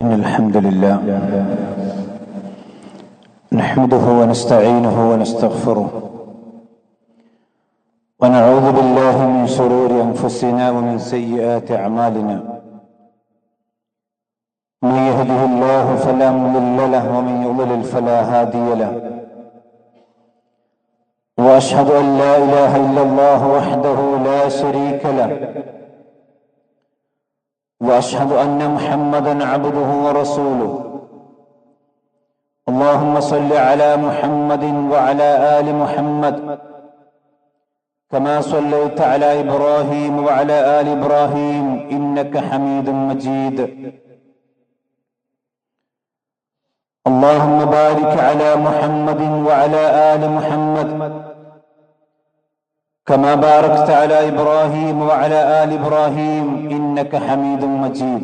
إن الحمد لله نحمده ونستعينه ونستغفره ونعوذ بالله من شرور أنفسنا ومن سيئات أعمالنا. من يهده الله فلا مضل له ومن يضلل فلا هادي له. وأشهد أن لا إله إلا الله وحده لا شريك له. وأشهد أن محمدا عبده ورسوله. اللهم صل على محمد وعلى آل محمد كما صليت على إبراهيم وعلى آل إبراهيم إنك حميد مجيد. اللهم بارك على محمد وعلى آل محمد كما باركت على إبراهيم وعلى آل إبراهيم إنك حميد مجيد.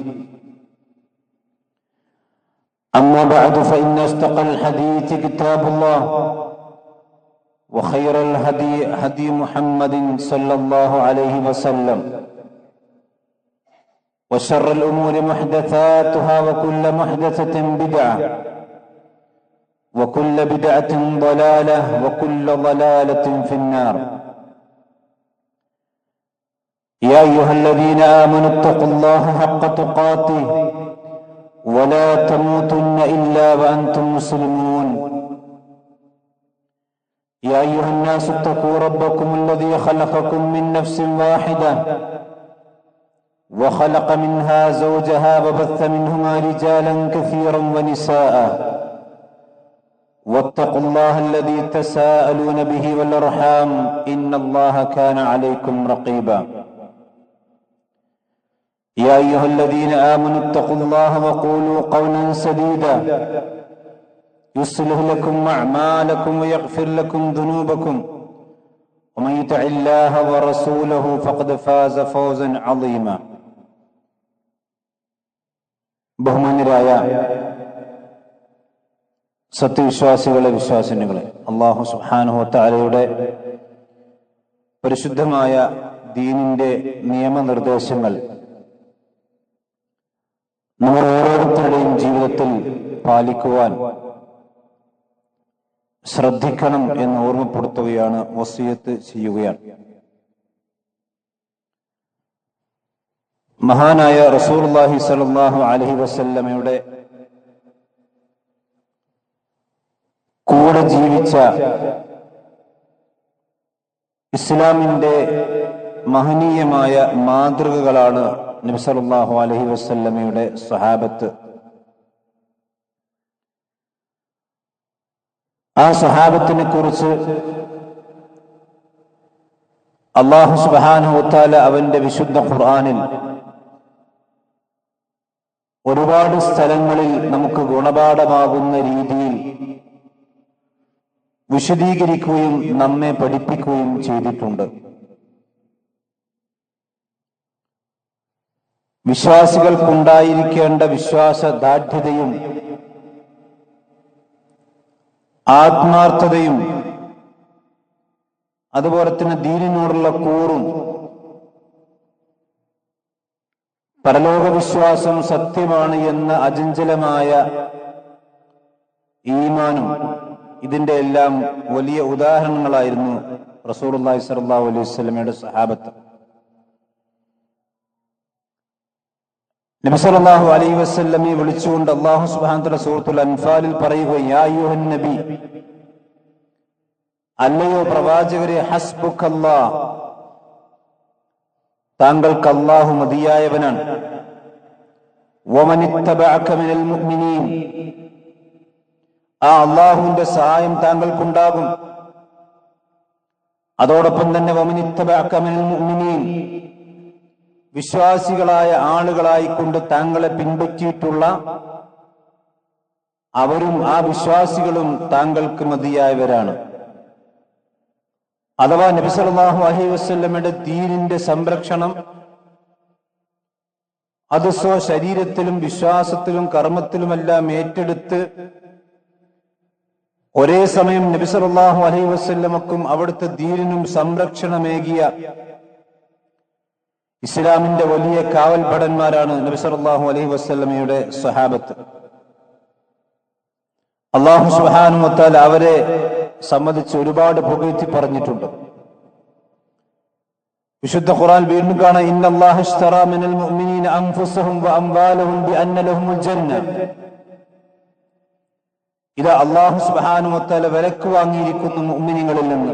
أما بعد فإن أصدق الحديث كتاب الله وخير الهدي هدي محمد صلى الله عليه وسلم وشر الأمور محدثاتها وكل محدثة بدعة وكل بدعة ضلالة وكل ضلالة في النار. يا أيها الذين آمنوا اتقوا الله حق تقاته ولا تموتن إلا وأنتم مسلمون. يا أيها الناس اتقوا ربكم الذي خلقكم من نفس واحدة وخلق منها زوجها وبث منهما رجالا كثيرا ونساء واتقوا الله الذي تساءلون به والأرحام إن الله كان عليكم رقيبا. يا أيها الذين آمنوا اتقوا الله وقولوا قولا سديدا يصلح لكم أعمالكم ويغفر لكم ذنوبكم ومن يطع الله ورسوله فقد فاز فوزا عظيما. ബഹുമാന്യരായ സത്യവിശ്വാസികളെ, വിശ്വാസിനികളെ, അല്ലാഹു സുബ്ഹാനഹു വ തആലയുടെ പരിശുദ്ധമായ ദീനിന്റെ നിയമനിർദ്ദേശങ്ങൾ നമ്മൾ ഓരോരുത്തരുടെയും ജീവിതത്തിൽ പാലിക്കുവാൻ ശ്രദ്ധിക്കണം എന്ന് ഓർമ്മപ്പെടുത്തുകയാണ്, വസിയത്ത് ചെയ്യുകയാണ്. മഹാനായ റസൂലുള്ളാഹി സ്വല്ലല്ലാഹു അലൈഹി വസല്ലമയുടെ കൂടെ ജീവിച്ച ഇസ്ലാമിന്റെ മഹനീയമായ മാതൃകകളാണ് നബി സല്ലല്ലാഹു അലൈഹി വസല്ലമയുടെ സ്വഹാബത്ത്. ആ സ്വഹാബത്തിനെ കുറിച്ച് അല്ലാഹു സുബ്ഹാനഹു വ തആല അവന്റെ വിശുദ്ധ ഖുർആനിൽ ഒരുപാട് സ്ഥലങ്ങളിൽ നമുക്ക് ഗുണപാഠമാകുന്ന രീതിയിൽ വിശദീകരിക്കുകയും നമ്മെ പഠിപ്പിക്കുകയും ചെയ്തിട്ടുണ്ട്. വിശ്വാസികൾക്കുണ്ടായിരിക്കേണ്ട വിശ്വാസദാർഢ്യതയും ആത്മാർത്ഥതയും അതുപോലെ തന്നെ ദീനിനോടുള്ള കൂറും പരലോക വിശ്വാസം സത്യമാണ് എന്ന അചഞ്ചലമായ ഈമാനും ഇതിന്റെ എല്ലാം വലിയ ഉദാഹരണങ്ങളായിരുന്നു റസൂലുള്ളാഹി സ്വല്ലല്ലാഹു അലൈഹി വസല്ലമയുടെ സ്വഹാബത്ത്. നബി സല്ലല്ലാഹു അലൈഹി വസല്ലമയെ വിളിച്ചുകൊണ്ട് അല്ലാഹു സുബ്ഹാനഹു വ തആല സൂറത്തുൽ അൻഫാലിൽ പറയുക, യാ അയ്യുഹൻ നബി, അല്ലയോ പ്രവാചകരെ, ഹസ്ബുക്കല്ലാഹ്, താങ്കൾക്ക് അല്ലാഹു മതിയായവനാണ്. വമനിത്തബഅക മിനൽ മുഅ്മിനീൻ, ആ അല്ലാഹുവിന്റെ സഹായം താങ്കൾക്കുണ്ടാകും. അതോടൊപ്പം തന്നെ വമനിത്തബഅക മിനൽ മുഅ്മിനീൻ, വിശ്വാസികളായ ആളുകളായിക്കൊണ്ട് താങ്കളെ പിൻപറ്റിയിട്ടുള്ള അവരും ആ വിശ്വാസികളും താങ്കൾക്ക് മതിയായവരാണ്. അഥവാ നബി സല്ലല്ലാഹു അലൈഹി വസല്ലമയുടെ ദീനിന്റെ സംരക്ഷണം അത് സ്വശരീരത്തിലും വിശ്വാസത്തിലും കർമ്മത്തിലുമെല്ലാം ഏറ്റെടുത്ത് ഒരേ സമയം നബി സല്ലല്ലാഹു അലൈഹി വസല്ലമക്കും അവിടുത്തെ ദീനിനും സംരക്ഷണമേകിയ ഇസ്ലാമിന്റെ വലിയ കാവൽ ഭടന്മാരാണ് നബി സല്ലല്ലാഹു അലൈഹി വസല്ലമയുടെ സ്വഹാബത്ത്. അല്ലാഹു സുബ്ഹാനഹു വ തആല അവരെ സംബന്ധിച്ച് ഒരുപാട് പുകഴ്ത്തി പറഞ്ഞിട്ടുണ്ട്. വിശുദ്ധ ഖുർആൻ വീണ്ടും കാണാം, ഇന്നല്ലാഹ ഇശ്തറാ മിനൽ മുഅ്മിനീന അൻഫുസഹും വ അംവാലഹും ബിഅന്ന ലഹുമുൽ ജന്ന. ഇതാ അല്ലാഹു സുബ്ഹാനഹു വ തആല വിലക്ക് വാങ്ങിയിരിക്കുന്നു മുഅ്മിനീങ്ങളിൽ നിന്ന്,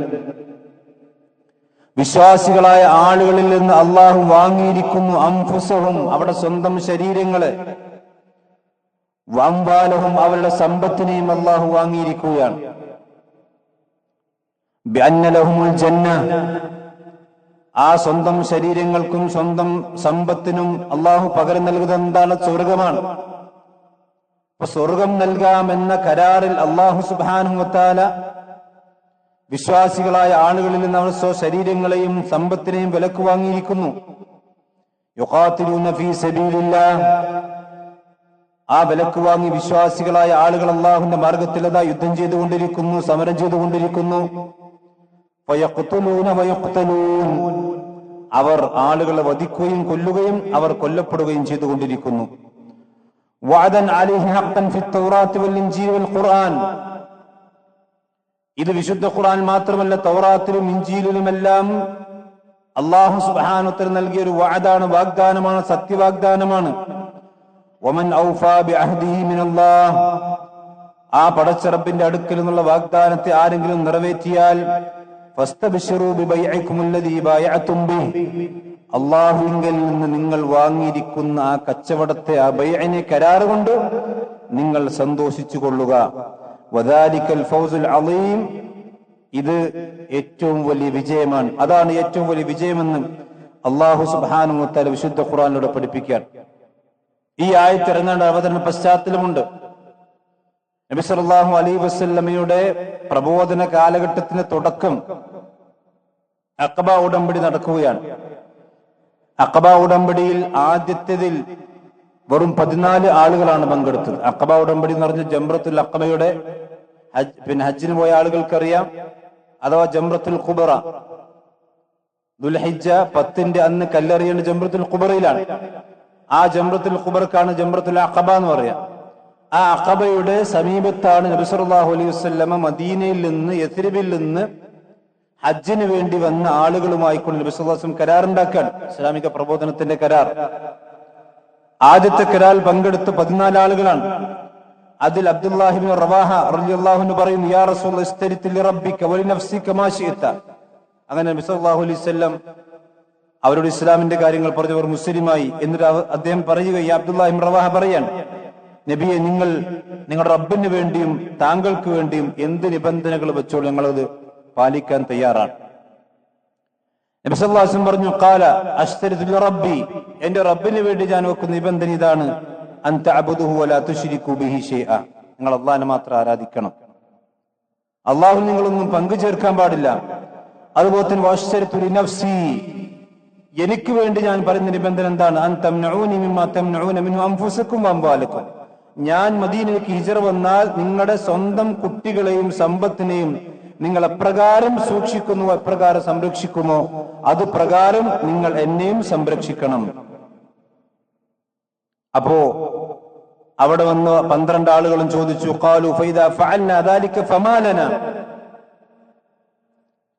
വിശ്വാസികളായ ആളുകളിൽ നിന്ന് അല്ലാഹു വാങ്ങിയിരിക്കുന്നു അൻഫുസഹും അവരുടെ സ്വന്തം ശരീരങ്ങളെ, വ അംവാലഹും അവരുടെ സമ്പത്തിനെയും അല്ലാഹു വാങ്ങിയിരിക്കുകയാണ്. ബിഅന്ന ലഹുമുൽ ജന്ന, ആ സ്വന്തം ശരീരങ്ങൾക്കും സ്വന്തം സമ്പത്തിനും അള്ളാഹു പകരം നൽകുന്നത് എന്താണ്? സ്വർഗമാണ്. അപ്പൊ സ്വർഗം നൽകാമെന്ന കരാറിൽ അള്ളാഹു സുബ്ഹാനഹു വ തആല വിശ്വാസികളായ ആളുകളിൽ നിന്ന് അവർ ശരീരങ്ങളെയും സമ്പത്തിനെയും വിലക്ക് വാങ്ങിയിരിക്കുന്നു. യുഖാതിലൂന ഫീ സബീലില്ലാഹ്, ആ വിലക്ക് വാങ്ങി വിശ്വാസികളായ ആളുകൾ അള്ളാഹുവിന്റെ മാർഗത്തിൽ അതാ യുദ്ധം ചെയ്തുകൊണ്ടിരിക്കുന്നു, സമരം ചെയ്തുകൊണ്ടിരിക്കുന്നു. അവർ ആളുകളെ വധിക്കുകയും കൊല്ലുകയും അവർ കൊല്ലപ്പെടുകയും ചെയ്തുകൊണ്ടിരിക്കുന്നു. ഇത് വിശുദ്ധ ഖുർആൻ മാത്രമല്ല, തൗറാത്തിലും ഇഞ്ചീലിലുമെല്ലാം അല്ലാഹു സുബ്ഹാനഹു വ തആല നൽകിയ ഒരു വഅദാണ്, വാഗ്ദാനമാണ്, സത്യവാഗ്ദാനമാണ്. വമൻ ഔഫാ ബിഅഹ്ദിഹി മിനല്ലാഹ്, ആ പടച്ച റബ്ബിന്റെ അടുക്കൽ നിന്നുള്ള വാഗ്ദാനത്തെ ആരെങ്കിലും നിറവേറ്റിയാൽ അള്ളാഹുവിങ്കൽ നിന്ന് നിങ്ങൾ വാങ്ങിയിരിക്കുന്ന ആ കച്ചവടത്തെ, ആ ബൈഅനെ, കരാറ് കൊണ്ട് നിങ്ങൾ സന്തോഷിച്ചു കൊള്ളുക. വദാലിക്കൽ ഫൗസുൽ അളീം, ഇത് ഏറ്റവും വലിയ വിജയമാണ്, അതാണ് ഏറ്റവും വലിയ വിജയമെന്ന് അല്ലാഹു സുബ്ഹാനഹു വ തആല വിശുദ്ധ ഖുർആനിലൂടെ പഠിപ്പിക്കാൻ. ഈ ആയത്ത് ഇറങ്ങേണ്ട അവതരണ പശ്ചാത്തലമുണ്ട്. നബി സല്ലല്ലാഹു അലൈഹി വസല്ലമയുടെ പ്രബോധന കാലഘട്ടത്തിന്റെ തുടക്കം അഖബ ഉടമ്പടി നടക്കുകയാണ്. അഖബ ഉടമ്പടിയിൽ ആദ്യത്തേതിൽ വെറും 14 ആളുകളാണ് പങ്കെടുത്തത്. അഖബ ഉടമ്പടി എന്ന് പറഞ്ഞ ജംറത്തുൽ അഖബയുടെ ഹജ്ജിന് പോയ ആളുകൾക്കറിയാം, അഥവാ ജംറത്തുൽ ഖുബറ, ദുൽഹിജ്ജ 10 അന്ന് കല്ലെറിയേണ്ട ജംറത്തുൽ ഖുബറയിലാണ്. ആ ജംറത്തുൽ ഖുബറക്കാണ് ജംറത്തുൽ അഖബ എന്ന് പറയാം. ആ അഖബയുടെ സമീപത്താണ് നബി സല്ലല്ലാഹു അലൈഹി വസല്ലമ മദീനയിൽ നിന്ന്, യസ്രിബിൽ നിന്ന് ഹജ്ജിന് വേണ്ടി വന്ന ആളുകളുമായി കൊണ്ട് നബി സല്ലല്ലാഹു അലൈഹി വസല്ലം കരാറുണ്ടാക്കാൻ, ഇസ്ലാമിക പ്രബോധനത്തിന്റെ കരാർ. ആദ്യത്തെ കരാറിൽ പങ്കെടുത്ത 14 ആളുകളാണ്. അതിൽ അബ്ദുല്ലാഹി ഇബ്നു റവാഹ റളിയല്ലാഹു അൻഹു പറയുന്നു, യാ റസൂലല്ലാഹി ഇസ്തരിത് ലിറബ്ബിക വലിനഫ്സിക മാ ശിഅത. അങ്ങനെ നബി സല്ലല്ലാഹു അലൈഹി വസല്ലം അവരോട് ഇസ്ലാമിന്റെ കാര്യങ്ങൾ പറഞ്ഞവർ മുസ്ലിമായി. എന്നിട്ട് അദ്ദേഹം പറയുക, ഈ അബ്ദുല്ലാഹി ഇബ്നു റവാഹ പറയാണ്, നബിയെ, നിങ്ങൾ നിങ്ങളുടെ റബ്ബിന് വേണ്ടിയും താങ്കൾക്ക് വേണ്ടിയും എന്ത് നിബന്ധനകൾ വെച്ചോളൂ, ഞങ്ങളത് പാലിക്കാൻ തയ്യാറാണ്. നബി സല്ലല്ലാഹു അലൈഹി വസല്ലം പറഞ്ഞു, ഖാല അശ്തരിതു ലിറബ്ബി, എന്റെ റബ്ബിന് വേണ്ടി ഞാൻ വെക്കുന്ന നിബന്ധന ഇതാണ്, അൻ തഅബുദുഹു വലാ തുശ്രികു ബിഹി ഷൈഅ, നിങ്ങൾ അല്ലാഹുവിനെ മാത്രം ആരാധിക്കണം, അല്ലാഹുവിൽ നിങ്ങളൊന്നും പങ്കു ചേർക്കാൻ പാടില്ല. അതുപോലെ തന്നെ വഅശ്തരിതു ലിനഫ്സി, എനിക്ക് വേണ്ടി ഞാൻ പറയുന്ന നിബന്ധന എന്താണ്, അൻ തംനഊനി മിമ്മാ തംനഊന മിൻഹു അൻഫുസകും വഅംവാലകും, ഞാൻ മദീനയിലേക്ക് ഹിജ്റ വന്നാൽ നിങ്ങളുടെ സ്വന്തം കുട്ടികളെയും സമ്പത്തിനെയും നിങ്ങൾ എപ്രകാരം സൂക്ഷിക്കുന്നു, എപ്രകാരം സംരക്ഷിക്കുമോ അത് പ്രകാരം നിങ്ങൾ എന്നെയും സംരക്ഷിക്കണം. അപ്പോ അവിടെ വന്ന് 12 ആളുകളും ചോദിച്ചു, ഖാലു ഫൈദാ ഫഅൽനാ ദാലിക ഫമാ ലനാ,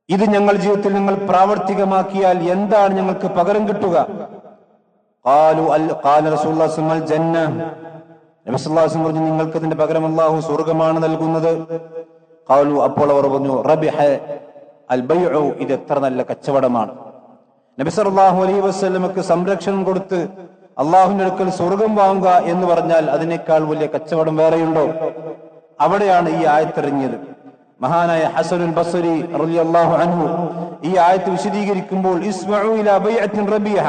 ഇത് ഞങ്ങൾ ജീവിതത്തിൽ നിങ്ങൾ പ്രാവർത്തികമാക്കിയാൽ എന്താണ് ഞങ്ങൾക്ക് പകരം കിട്ടുക? ഖാലു ഖാല റസൂലുള്ളാഹി സ്വല്ലല്ലാഹു അലൈഹി വസല്ലം ജന്ന, നബി സല്ലല്ലാഹു അലൈഹി വസല്ലം പറഞ്ഞു, നിങ്ങൾക്ക് ഇതിന്റെ പകരം അല്ലാഹു സ്വർഗ്ഗമാണ് നൽകുന്നത്. ഖാലു, അപ്പോൾ അവർ പറഞ്ഞു, റബിഹ അൽ ബൈഉ, ഇത് എത്ര നല്ല കച്ചവടമാണ്. നബി സല്ലല്ലാഹു അലൈഹി വസല്ലമക്ക് സംരക്ഷണം കൊടുത്ത് അല്ലാഹുവിന്റെ അടുക്കൽ സ്വർഗ്ഗം വാങ്ങുക എന്ന് പറഞ്ഞാൽ അതിനേക്കാൾ വലിയ കച്ചവടം വേറെയുണ്ടോ? അവിടെയാണ് ഈ ആയത്തിറങ്ങിയത്. മഹാനായ ഹസനുൽ ബസ്രി റളിയല്ലാഹു അൻഹു ഈ ആയത്ത് വിശദീകരിക്കുമ്പോൾ, ഇസ്മഉ ഇലാ ബൈഅത്തിൻ റബീഹ,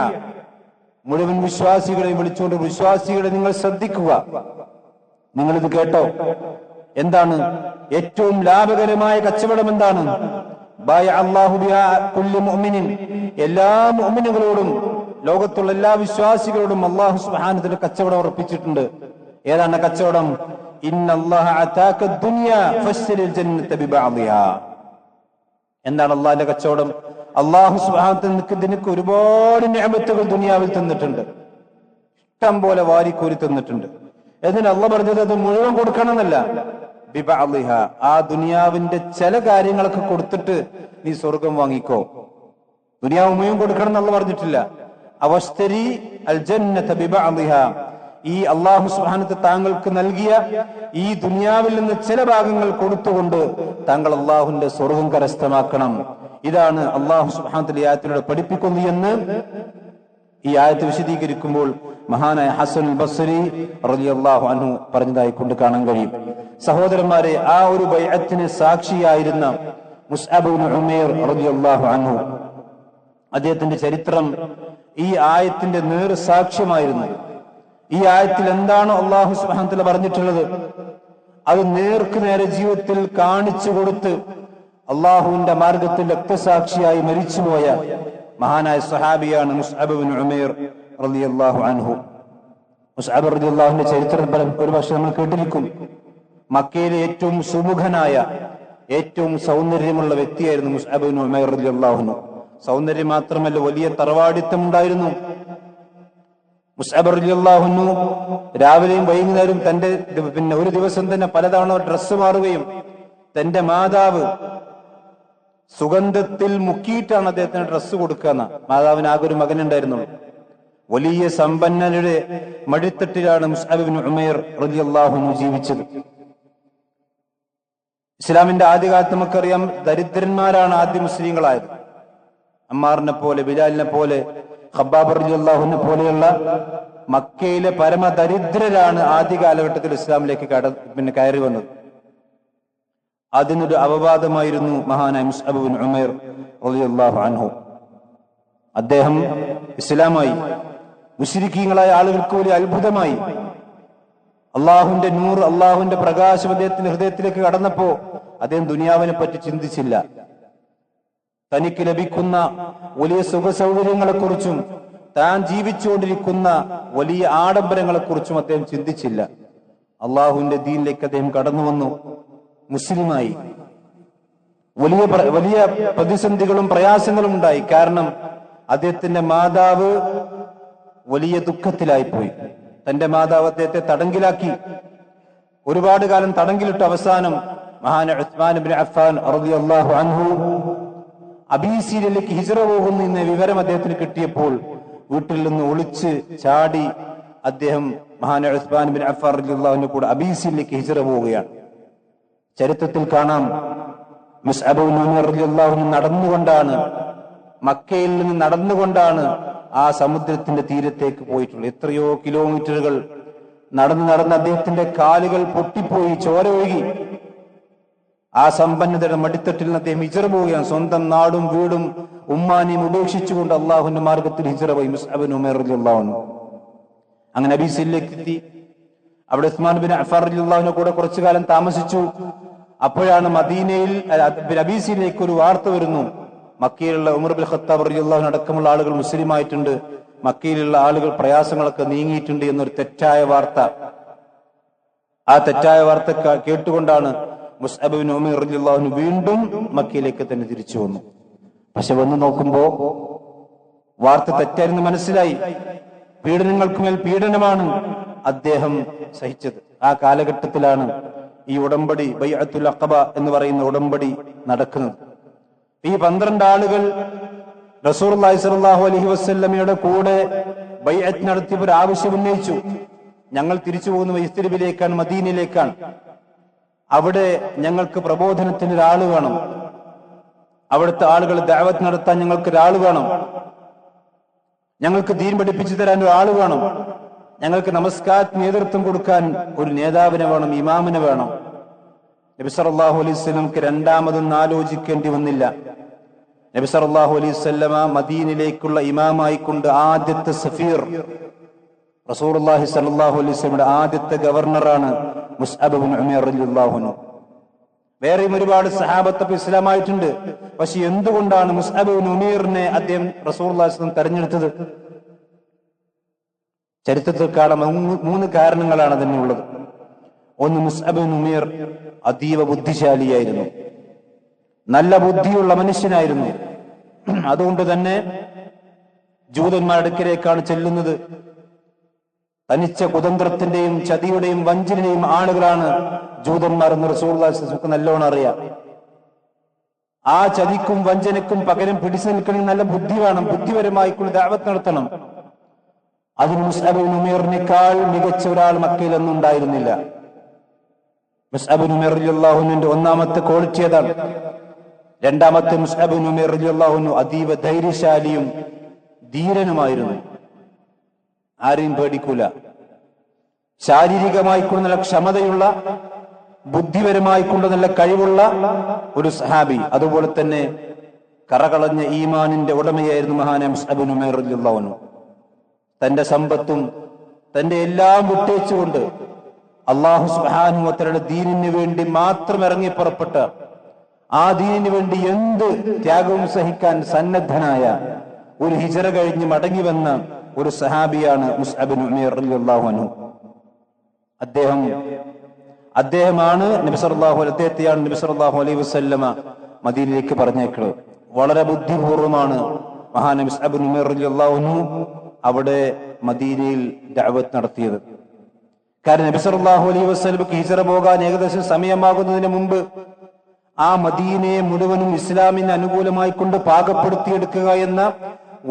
മുഴുവൻ വിശ്വാസികളെ വിളിച്ചുകൊണ്ട്, വിശ്വാസികളെ നിങ്ങൾ ശ്രദ്ധിക്കുക, നിങ്ങളിത് കേട്ടോ. എന്താണ് ഏറ്റവും ലാഭകരമായ കച്ചവടം? എന്താണ്? ബൈഅല്ലാഹു ബിഹാ കുല്ലി മുഅ്മിനിൻ, എല്ലാ മുഅ്മിനുകളോടും, ലോകത്തുള്ള എല്ലാ വിശ്വാസികളോടും അല്ലാഹു സുബ്ഹാനഹു വ തആല കച്ചവടം ഉറപ്പിച്ചിട്ടുണ്ട്. ഏതാണ് കച്ചവടം? ഇന്നല്ലാഹ അതാക ദുനിയ ഫശ്രിൽ ജന്നത ബിബഅദിഹാ. എന്താണ് അല്ലാഹുവിന്റെ കച്ചവടം? അള്ളാഹു സുബ്ഹാനഹു നിനക്ക് ഒരുപാട് നിഅമത്തുകൾ ദുനിയാവിൽ തന്നിട്ടുണ്ട്, ഇഷ്ടം പോലെ വാരിക്കോരി തന്നിട്ടുണ്ട്. എന്നിട്ട് അള്ളാഹ് പറഞ്ഞത് അത് മുഴുവൻ കൊടുക്കണമെന്നല്ല, ബിബഅളിഹ, ആ ദുനിയാവിന്റെ ചില കാര്യങ്ങളൊക്കെ കൊടുത്തിട്ട് നീ സ്വർഗം വാങ്ങിക്കോ. ദുനിയാവ് മുഴുവൻ കൊടുക്കണം എന്നുള്ള പറഞ്ഞിട്ടില്ല. അവസ്തരി അൽ ജന്നത ബിബഅളിഹ, ഈ അള്ളാഹു സുബ്ഹാനഹു താങ്കൾക്ക് നൽകിയ ഈ ദുനിയാവിൽ നിന്ന് ചില ഭാഗങ്ങൾ കൊടുത്തുകൊണ്ട് താങ്കൾ അള്ളാഹുവിന്റെ സ്വർഗം കരസ്ഥമാക്കണം. ഇതാണ് അള്ളാഹു സുബ്ഹാനഹു ഈ ആയത്തിലൂടെ പഠിപ്പിക്കുന്നു എന്ന് ഈ ആയത്ത് വിശദീകരിക്കുമ്പോൾ മഹാനായ ഹസനുൽ ബസ്രി റളിയല്ലാഹു അൻഹു പറഞ്ഞതായി കൊണ്ട് കാണാൻ കഴിയും. സഹോദരന്മാരെ, ആ ഒരു ബൈഅത്തിന് സാക്ഷിയായിരുന്ന മുസ്അബ് ഇബ്നു ഉമൈർ റളിയല്ലാഹു അൻഹു, അദ്ദേഹത്തിന്റെ ചരിത്രം ഈ ആയത്തിന്റെ നേർ സാക്ഷ്യമായിരുന്നു. ഈ ആയത്തിൽ എന്താണോ അള്ളാഹു സുബ്ഹാനഹു വ തആല പറഞ്ഞിട്ടുള്ളത് അത് നേർക്ക് നേരെ ജീവിതത്തിൽ കാണിച്ചു കൊടുത്ത് അള്ളാഹുവിന്റെ മാർഗത്തിൽ രക്തസാക്ഷിയായി മരിച്ചുപോയ മഹാനായ സഹാബിയാണ് മുസ്അബ് ഇബ്നു ഉമൈർ റളിയല്ലാഹു അൻഹു. മുസ്അബ് റളിയല്ലാഹുവിന്റെ ചരിത്രം ഒരുപക്ഷെ നമ്മൾ കേട്ടിരിക്കും. മക്കയിലെ ഏറ്റവും സുമുഖനായ, ഏറ്റവും സൗന്ദര്യമുള്ള വ്യക്തിയായിരുന്നു മുസ്അബ് ഇബ്നു ഉമൈർ റളിയല്ലാഹു അൻഹു. സൗന്ദര്യം മാത്രമല്ല, വലിയ തറവാടിത്തം ഉണ്ടായിരുന്നു. മുസ്അബ് റളിയല്ലാഹു അൻഹു രാവിലെയും വൈകുന്നേരം തന്റെ ഒരു ദിവസം തന്നെ പലതവണ ഡ്രസ്സ് മാറുകയും തന്റെ മാതാവ് സുഗന്ധത്തിൽ മുക്കിയിട്ടാണ് അദ്ദേഹത്തിന് ഡ്രസ്സ് കൊടുക്കുക. മാതാവിന് ആകെ ഒരു മകനുണ്ടായിരുന്നുള്ളൂ. വലിയ സമ്പന്നരുടെ മടിത്തട്ടിലാണ് മുസ്അബ് ഇബ്നു ഉമൈർ റളിയല്ലാഹു അൻഹു ജീവിച്ചത്. ഇസ്ലാമിന്റെ ആദ്യകാലത്ത് നമുക്കറിയാം, ദരിദ്രന്മാരാണ് ആദ്യ മുസ്ലിങ്ങളായത്. അമ്മാറിനെ പോലെ, ബിലാലിനെ പോലെ, ഖബ്ബാബ് റളിയല്ലാഹുവിനെ പോലെയുള്ള മക്കയിലെ പരമദരിദ്രരാണ് ആദ്യ കാലഘട്ടത്തിൽ ഇസ്ലാമിലേക്ക് കയറി വന്നത്. അതിനൊരു അപവാദമായിരുന്നു മഹാനായ മുസ്അബ് ഇബ്നു ഉമൈർ റളിയല്ലാഹു അൻഹു. അദ്ദേഹം ഇസ്ലാമായി. മുശ്രിക്കീങ്ങളായ ആളുകൾക്ക് വലിയ അത്ഭുതമായി. അള്ളാഹുവിന്റെ നൂർ, അള്ളാഹുവിന്റെ പ്രകാശം അദ്ദേഹത്തിന്റെ ഹൃദയത്തിലേക്ക് കടന്നപ്പോ അദ്ദേഹം ദുനിയാവിനെ പറ്റി ചിന്തിച്ചില്ല. തനിക്ക് ലഭിക്കുന്ന വലിയ സുഖസൗകര്യങ്ങളെക്കുറിച്ചും താൻ ജീവിച്ചുകൊണ്ടിരിക്കുന്ന വലിയ ആഡംബരങ്ങളെക്കുറിച്ചും അദ്ദേഹം ചിന്തിച്ചില്ല. അള്ളാഹുവിന്റെ ദീനിലേക്ക് അദ്ദേഹം കടന്നു വന്നു, മുസ്ലിമായി. വലിയ പ്രതിസന്ധികളും പ്രയാസങ്ങളും ഉണ്ടായി. കാരണം അദ്ദേഹത്തിന്റെ മാതാവ് വലിയ ദുഃഖത്തിലായിപ്പോയി. തന്റെ മാതാവ് അദ്ദേഹത്തെ തടങ്കിലാക്കി. ഒരുപാട് കാലം തടങ്കിലിട്ട് അവസാനം മഹാനായ ഉസ്മാൻ ഇബ്നു അഫ്ഫാൻ റളിയല്ലാഹു അൻഹു അബീസീനിലേക്ക് ഹിജ്റ പോകുന്നു എന്ന വിവരം അദ്ദേഹത്തിന് കിട്ടിയപ്പോൾ വീട്ടിൽ നിന്ന് ഒളിച്ച് ചാടി അദ്ദേഹം മഹാനായ ഉസ്മാൻ ഇബ്നു അഫ്ഫാൻ റളിയല്ലാഹു അൻഹു കൂടെ അബീസീനിലേക്ക് ഹിജ്റ പോവുകയാണ്. ചരിത്രത്തിൽ കാണാം, മുസ്അബ് ഇബ്നു ഉമൈർ റളിയല്ലാഹു അൻഹു നടന്നുകൊണ്ടാണ്, മക്കയിൽ നിന്ന് നടന്നുകൊണ്ടാണ് ആ സമുദ്രത്തിന്റെ തീരത്തേക്ക് പോയിട്ടുള്ളത്. എത്രയോ കിലോമീറ്ററുകൾ നടന്ന് അദ്ദേഹത്തിന്റെ കാലുകൾ പൊട്ടിപ്പോയി, ചോര ഒഴുകി. ആ സമ്പന്നതയുടെ മടിത്തട്ടിൽ നിന്ന് അദ്ദേഹം ഹിജ്റ പോവുകയാണ്. സ്വന്തം നാടും വീടും ഉമ്മാനെയും ഉപേക്ഷിച്ചുകൊണ്ട് അള്ളാഹുവിന്റെ മാർഗത്തിൽ ഹിജ്റ പോയി മുസ്അബ് ഇബ്നു ഉമൈർ റളിയല്ലാഹു അൻഹു. അങ്ങനെ അബീസിലേക്ക് എത്തി. അവിടെ ഉസ്മാൻ ബിൻ അഫ്ഫാൻ റളിയല്ലാഹു അൻഹു കൂടെ കുറച്ചു കാലം താമസിച്ചു. അപ്പോഴാണ് മദീനയിൽ അബീസിലേക്ക് ഒരു വാർത്ത വരുന്നു. മക്കയിലുള്ള ഉമർ ബിൻ ഖത്താബ് റളിയല്ലാഹു അൻഹു അടക്കമുള്ള ആളുകൾ മുസ്ലിമായിട്ടുണ്ട്, മക്കയിലുള്ള ആളുകൾ പ്രയാസങ്ങളൊക്കെ നീങ്ങിയിട്ടുണ്ട് എന്നൊരു തെറ്റായ വാർത്ത. ആ തെറ്റായ വാർത്ത കേട്ടുകൊണ്ടാണ് മുസ്അബ് ഇബ്നു ഉമൈർ റളിയല്ലാഹു അൻഹു വീണ്ടും മക്കയിലേക്ക് തന്നെ തിരിച്ചു വന്നു. പക്ഷെ വന്നു നോക്കുമ്പോ വാർത്ത തെറ്റായിരുന്നു മനസ്സിലായി. പീഡനങ്ങൾക്കുമേൽ പീഡനമാണ് അദ്ദേഹം സഹിച്ചത്. ആ കാലഘട്ടത്തിലാണ് ഈ ഉടമ്പടി, ബൈഅത്തുൽ അഖബ എന്ന് പറയുന്ന ഉടമ്പടി നടക്കുന്നത്. ഈ 12 ആളുകൾ റസൂലുള്ളാഹി സ്വല്ലല്ലാഹു അലൈഹി വസല്ലമയുടെ കൂടെ ബൈഅത്ത് നടത്തിയപ്പോൾ ആവശ്യം ഉന്നയിച്ചു. ഞങ്ങൾ തിരിച്ചു പോകുന്ന യസ്രിബിലേക്കാണ്, മദീനയിലേക്കാണ്. അവിടെ ഞങ്ങൾക്ക് പ്രബോധനത്തിന് ഒരാൾ വേണം. അവിടുത്തെ ആളുകൾ ദഅവത്ത് നടത്താൻ ഞങ്ങൾക്ക് ഒരാൾ വേണം. ഞങ്ങൾക്ക് ദീൻ പഠിപ്പിച്ചു തരാൻ ഒരാൾ വേണം. ഞങ്ങൾക്ക് നമസ്കാരത്തിന് നേതൃത്വം കൊടുക്കാൻ ഒരു നേതാവിനെ വേണം, ഇമാമിനെ വേണം. നബി സല്ലല്ലാഹു അലൈഹി വസല്ലമക്ക് രണ്ടാമതൊന്നും ആലോചിക്കേണ്ടി വന്നില്ല. നബി സല്ലല്ലാഹു അലൈഹി വസല്ലമ മദീനയിലേക്കുള്ള ഇമാമായിക്കൊണ്ട് ആദ്യത്തെ സഫീർ, റസൂലുള്ളാഹി സ്വല്ലല്ലാഹു അലൈഹി വസല്ലമയുടെ ആദ്യത്തെ ഗവർണറാണ് മുസ്അബ് ഇബ്നു ഉമൈർ റളിയല്ലാഹു അൻഹു. വേറെയും ഒരുപാട് സഹാബത്ത് ഇസ്ലാമായിട്ടുണ്ട്. പക്ഷെ എന്തുകൊണ്ടാണ് മുസ്അബ് ഇബ്നു ഉമൈറിനെ അദ്ദേഹം റസൂലുള്ളാഹി സ്വല്ലല്ലാഹു അലൈഹി വസല്ലം തെരഞ്ഞെടുത്തത്? ചരിത്രത്തിൽ കാണാൻ 3 കാരണങ്ങളാണ് അതിനുള്ളത്. ഒന്ന്, മുസ്അബ് ഇബ്നു ഉമൈർ അതീവ ബുദ്ധിശാലിയായിരുന്നു, നല്ല ബുദ്ധിയുള്ള മനുഷ്യനായിരുന്നു. അതുകൊണ്ട് തന്നെ ജൂതന്മാരുടെ അടുക്കിലേക്കാണ് ചെല്ലുന്നത്. തനിച്ച കുതന്ത്രത്തിന്റെയും ചതിയുടെയും വഞ്ചനയുടെയും ആളുകളാണ് ജൂതന്മാർ എന്ന് റസൂലുള്ളാഹി സ്വല്ലല്ലാഹു അലൈഹി വസല്ലം നല്ലോണം അറിയാം. ആ ചതിക്കും വഞ്ചനക്കും പകരം പിടിച്ചു നിൽക്കണമെങ്കിൽ നല്ല ബുദ്ധി വേണം. ബുദ്ധിപരമായിക്കൊണ്ട് ദഅവത്ത് നടത്തണം. അതിന് മുസ്അബ് ഇബ്നു ഉമൈറിനേക്കാൾ മികച്ച ഒരാൾ മക്കയിലൊന്നും ഉണ്ടായിരുന്നില്ല. മുസ്അബ് ഇബ്നു ഉമൈർ റളിയല്ലാഹു അൻഹുവിന്റെ ഒന്നാമത്തെ ക്വാളിറ്റി അതാണ്. രണ്ടാമത്തെ മുസ്അബ് ഇബ്നു ഉമൈർ റളിയല്ലാഹു അൻഹു അതീവ ധൈര്യശാലിയും ധീരനുമായിരുന്നു. ആരെയും പേടിക്കൂല. ശാരീരികമായിക്കൊണ്ട് നല്ല ക്ഷമതയുള്ള, ബുദ്ധിപരമായിക്കൊണ്ട് നല്ല കഴിവുള്ള ഒരു സഹാബി. അതുപോലെ തന്നെ കറകളഞ്ഞ ഈമാനിന്റെ ഉടമയായിരുന്നു മഹാനായ മുസ്അബ് ഇബ്നു ഉമൈർ റളിയല്ലാഹു അൻഹു. തന്റെ സമ്പത്തും തന്റെ എല്ലാം വിട്ടേച്ചുകൊണ്ട് അല്ലാഹു സുബ്ഹാനഹു വ തആലയുടെ ദീനിന് വേണ്ടി മാത്രം ഇറങ്ങി പുറപ്പെട്ട, ആ ദീനിന് വേണ്ടി എന്ത് ത്യാഗവും സഹിക്കാൻ സന്നദ്ധനായ ഒരു ഹിജറ കഴിഞ്ഞ് മടങ്ങി വന്ന ഒരു സഹാബിയാണ് മുസ്അബ് ഇബ്നു ഉമൈർ റളിയല്ലാഹു അൻഹു. അദ്ദേഹമാണ് അദ്ദേഹത്തെയാണ് നബി സല്ലല്ലാഹു അലൈഹി വസല്ലമ മദീനയിലേക്ക് പറഞ്ഞേക്കുന്നത്. വളരെ ബുദ്ധിപൂർവമാണ് മഹാനായ മുസ്അബ് ഇബ്നു ഉമൈർ റളിയല്ലാഹു അൻഹു അവിടെ മദീനയിൽ ദഅവത്ത് നടത്തിയത്. കാരണം നബി സല്ലല്ലാഹു അലൈഹി വസല്ലമക്ക് ഹിജറ പോകാൻ ഏകദേശം സമയമാകുന്നതിന് മുമ്പ് ആ മദീനയെ മുഴുവനും ഇസ്ലാമിന് അനുകൂലമായി കൊണ്ട് പാകപ്പെടുത്തിയെടുക്കുക എന്ന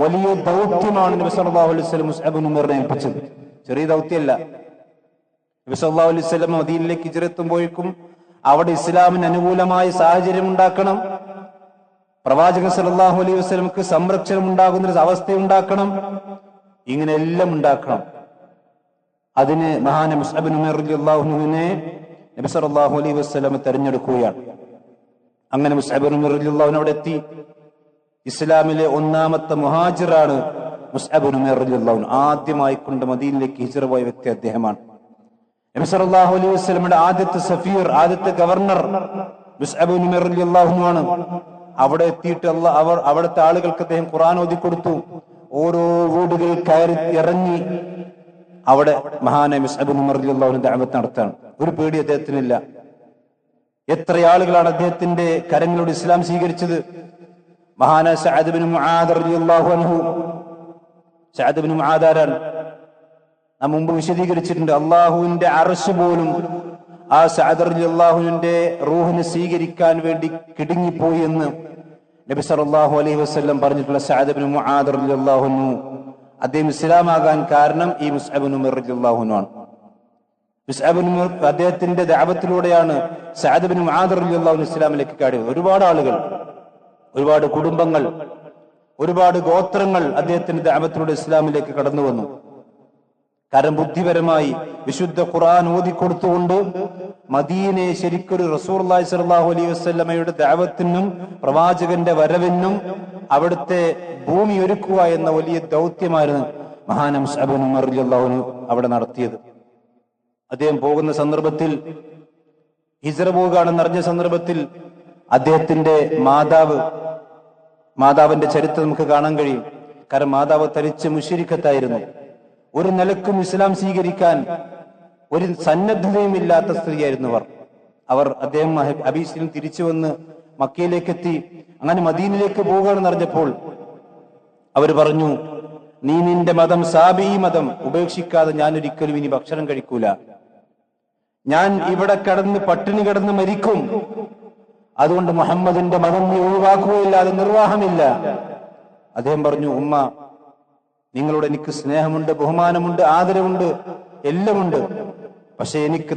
വലിയ ദൗത്യമാണ് നബി സല്ലല്ലാഹു അലൈഹി വസല്ലം മുസ്അബ് ഇബ്നു ഉമൈറിനെ ഏൽപ്പിച്ചത്. ചെറിയ ദൗത്യമല്ല. നബി സല്ലല്ലാഹു അലൈഹി വസല്ലം മദീനയിലേക്ക് ഹിജറ എത്തുമ്പോഴേക്കും അവിടെ ഇസ്ലാമിന് അനുകൂലമായ സാഹചര്യം ഉണ്ടാക്കണം. പ്രവാചകൻ സല്ലല്ലാഹു അലൈഹി വസല്ലമക്ക് സംരക്ഷണം ഉണ്ടാകുന്ന ഒരു അവസ്ഥ ഉണ്ടാക്കണം. ഇങ്ങനെ എല്ലാം ഉണ്ടാക്കണം. അതിന് മഹാനായ മുസ്അബ് ഇബ്നു ഉമൈർ റളിയല്ലാഹു അൻഹുവിനെ നബി സല്ലല്ലാഹു അലൈഹി വസല്ലം തെരഞ്ഞെടുക്കുകയാണ്. അങ്ങനെ മുസ്അബ് ഇബ്നു ഉമൈർ റളിയല്ലാഹു അൻഹു അവിടെ എത്തി. ഇസ്ലാമിലെ ഒന്നാമത്തെ മുഹാജിറാണ് മുസ്അബ് ഇബ്നു ഉമൈർ റളിയല്ലാഹു അൻഹു. ആദ്യമായി കൊണ്ട് മദീനയിലേക്ക് ഹിജ്റ പോയ വ്യക്തി അദ്ദേഹമാണ്. നബി സല്ലല്ലാഹു അലൈഹി വസല്ലമയുടെ ആദ്യത്തെ സഫീർ, ആദ്യത്തെ ഗവർണർ മുസ്അബ് ഇബ്നു ഉമൈർ റളിയല്ലാഹു അൻഹു ആണ്. അവിടെ എത്തിയിട്ട് അവിടുത്തെ ആളുകൾക്ക് അദ്ദേഹം ഖുർആൻ ഓതി കൊടുത്തു. ഓരോ വീടുകൾ കയറി ഇറങ്ങി അവിടെ മഹാനായ മുസ്അബ് ഇബ്നു ഉമൈർ റളിയല്ലാഹു അൻഹു ദഅവത്ത് നടത്താണ്. ഒരു പേടി അദ്ദേഹത്തിനില്ല. എത്ര ആളുകളാണ് അദ്ദേഹത്തിന്റെ കരങ്ങളോട് ഇസ്ലാം സ്വീകരിച്ചത്. മഹാനായ സഅദ് ഇബ്നു മുആദ് റളിയല്ലാഹു അൻഹു. സഅദ് ഇബ്നു മുആദ് ആരാണ്? നാം മുമ്പ് വിശദീകരിച്ചിട്ടുണ്ട്. അള്ളാഹുവിന്റെ അർശ് പോലും ആ സഅദ് റളിയല്ലാഹു അൻഹുവിന്റെ റൂഹിനെ സ്വീകരിക്കാൻ വേണ്ടി കിടുങ്ങിപ്പോയി എന്ന് നബി സല്ലല്ലാഹു അലൈഹി വസല്ലം പറഞ്ഞിട്ടുള്ള സഅദ് ഇബ്നു മുആദ് റളിയല്ലാഹു അൻഹു അദ്ദേഹം ഇസ്ലാമാകാൻ കാരണം ഈ മുസ്അബ് ഇബ്നു ഉമൈർ റളിയല്ലാഹു അൻഹു ആണ്. മുസ്അബ് ഇബ്നു ഉമൈർ അദ്ദേഹത്തിന്റെ ദഅവത്തിലൂടെയാണ് സഅദ് ഇബ്നു മുആദ് റളിയല്ലാഹു അൻഹു ഇസ്ലാമിലേക്ക് കടന്നത്. ഒരുപാട് ആളുകൾ, ഒരുപാട് കുടുംബങ്ങൾ, ഒരുപാട് ഗോത്രങ്ങൾ അദ്ദേഹത്തിന്റെ ദഅവത്തിലൂടെ ഇസ്ലാമിലേക്ക് കടന്നു വന്നു. കാരണം ബുദ്ധിപരമായി വിശുദ്ധ ഖുർആൻ ഓതിക്കൊടുത്തുകൊണ്ട് മദീനയെ ശരിക്കൊരു റസൂലുള്ളാഹി സ്വല്ലല്ലാഹു അലൈഹി വസല്ലമയുടെ ദഅവത്തിനും പ്രവാചകന്റെ വരവിനും അവിടുത്തെ ഭൂമി ഒരുക്കുക എന്ന വലിയ ദൗത്യമായിരുന്നു മഹാനായ മുസ്അബ് ഇബ്നു ഉമൈർ റളിയല്ലാഹു അൻഹു അവിടെ നടത്തിയത്. അദ്ദേഹം പോകുന്ന സന്ദർഭത്തിൽ, ഹിജ്റ പോകുകയാണെന്ന് അറിഞ്ഞ സന്ദർഭത്തിൽ അദ്ദേഹത്തിന്റെ മാതാവിന്റെ ചരിത്രം നമുക്ക് കാണാൻ കഴിയും. കാരണം മാതാവ് തരിച്ച് മുശ്രിക്കത്തായിരുന്നു. ഒരു നിലക്കും ഇസ്ലാം സ്വീകരിക്കാൻ ഒരു സന്നദ്ധതയും ഇല്ലാത്ത സ്ത്രീയായിരുന്നു അദ്ദേഹം അബീസിൽ തിരിച്ചു വന്ന് മക്കയിലേക്ക് എത്തി. അങ്ങനെ മദീനയിലേക്ക് പോവുകയാണെന്ന് അറിഞ്ഞപ്പോൾ അവർ പറഞ്ഞു, നീ നിന്റെ മതം സാബിഈ മതം ഉപേക്ഷിക്കാതെ ഞാൻ ഒരിക്കലും ഇനി ഭക്ഷണം കഴിക്കൂല. ഞാൻ ഇവിടെ കടന്ന് പട്ടിണി കിടന്ന് മരിക്കും. അതുകൊണ്ട് മുഹമ്മദിന്റെ മതം നീ ഒഴിവാക്കുകയില്ലാതെ നിർവാഹമില്ല. അദ്ദേഹം പറഞ്ഞു, ഉമ്മ, നിങ്ങളോട് എനിക്ക് സ്നേഹമുണ്ട്, ബഹുമാനമുണ്ട്, ആദരവുണ്ട്, എല്ലാമുണ്ട്. പക്ഷെ എനിക്ക്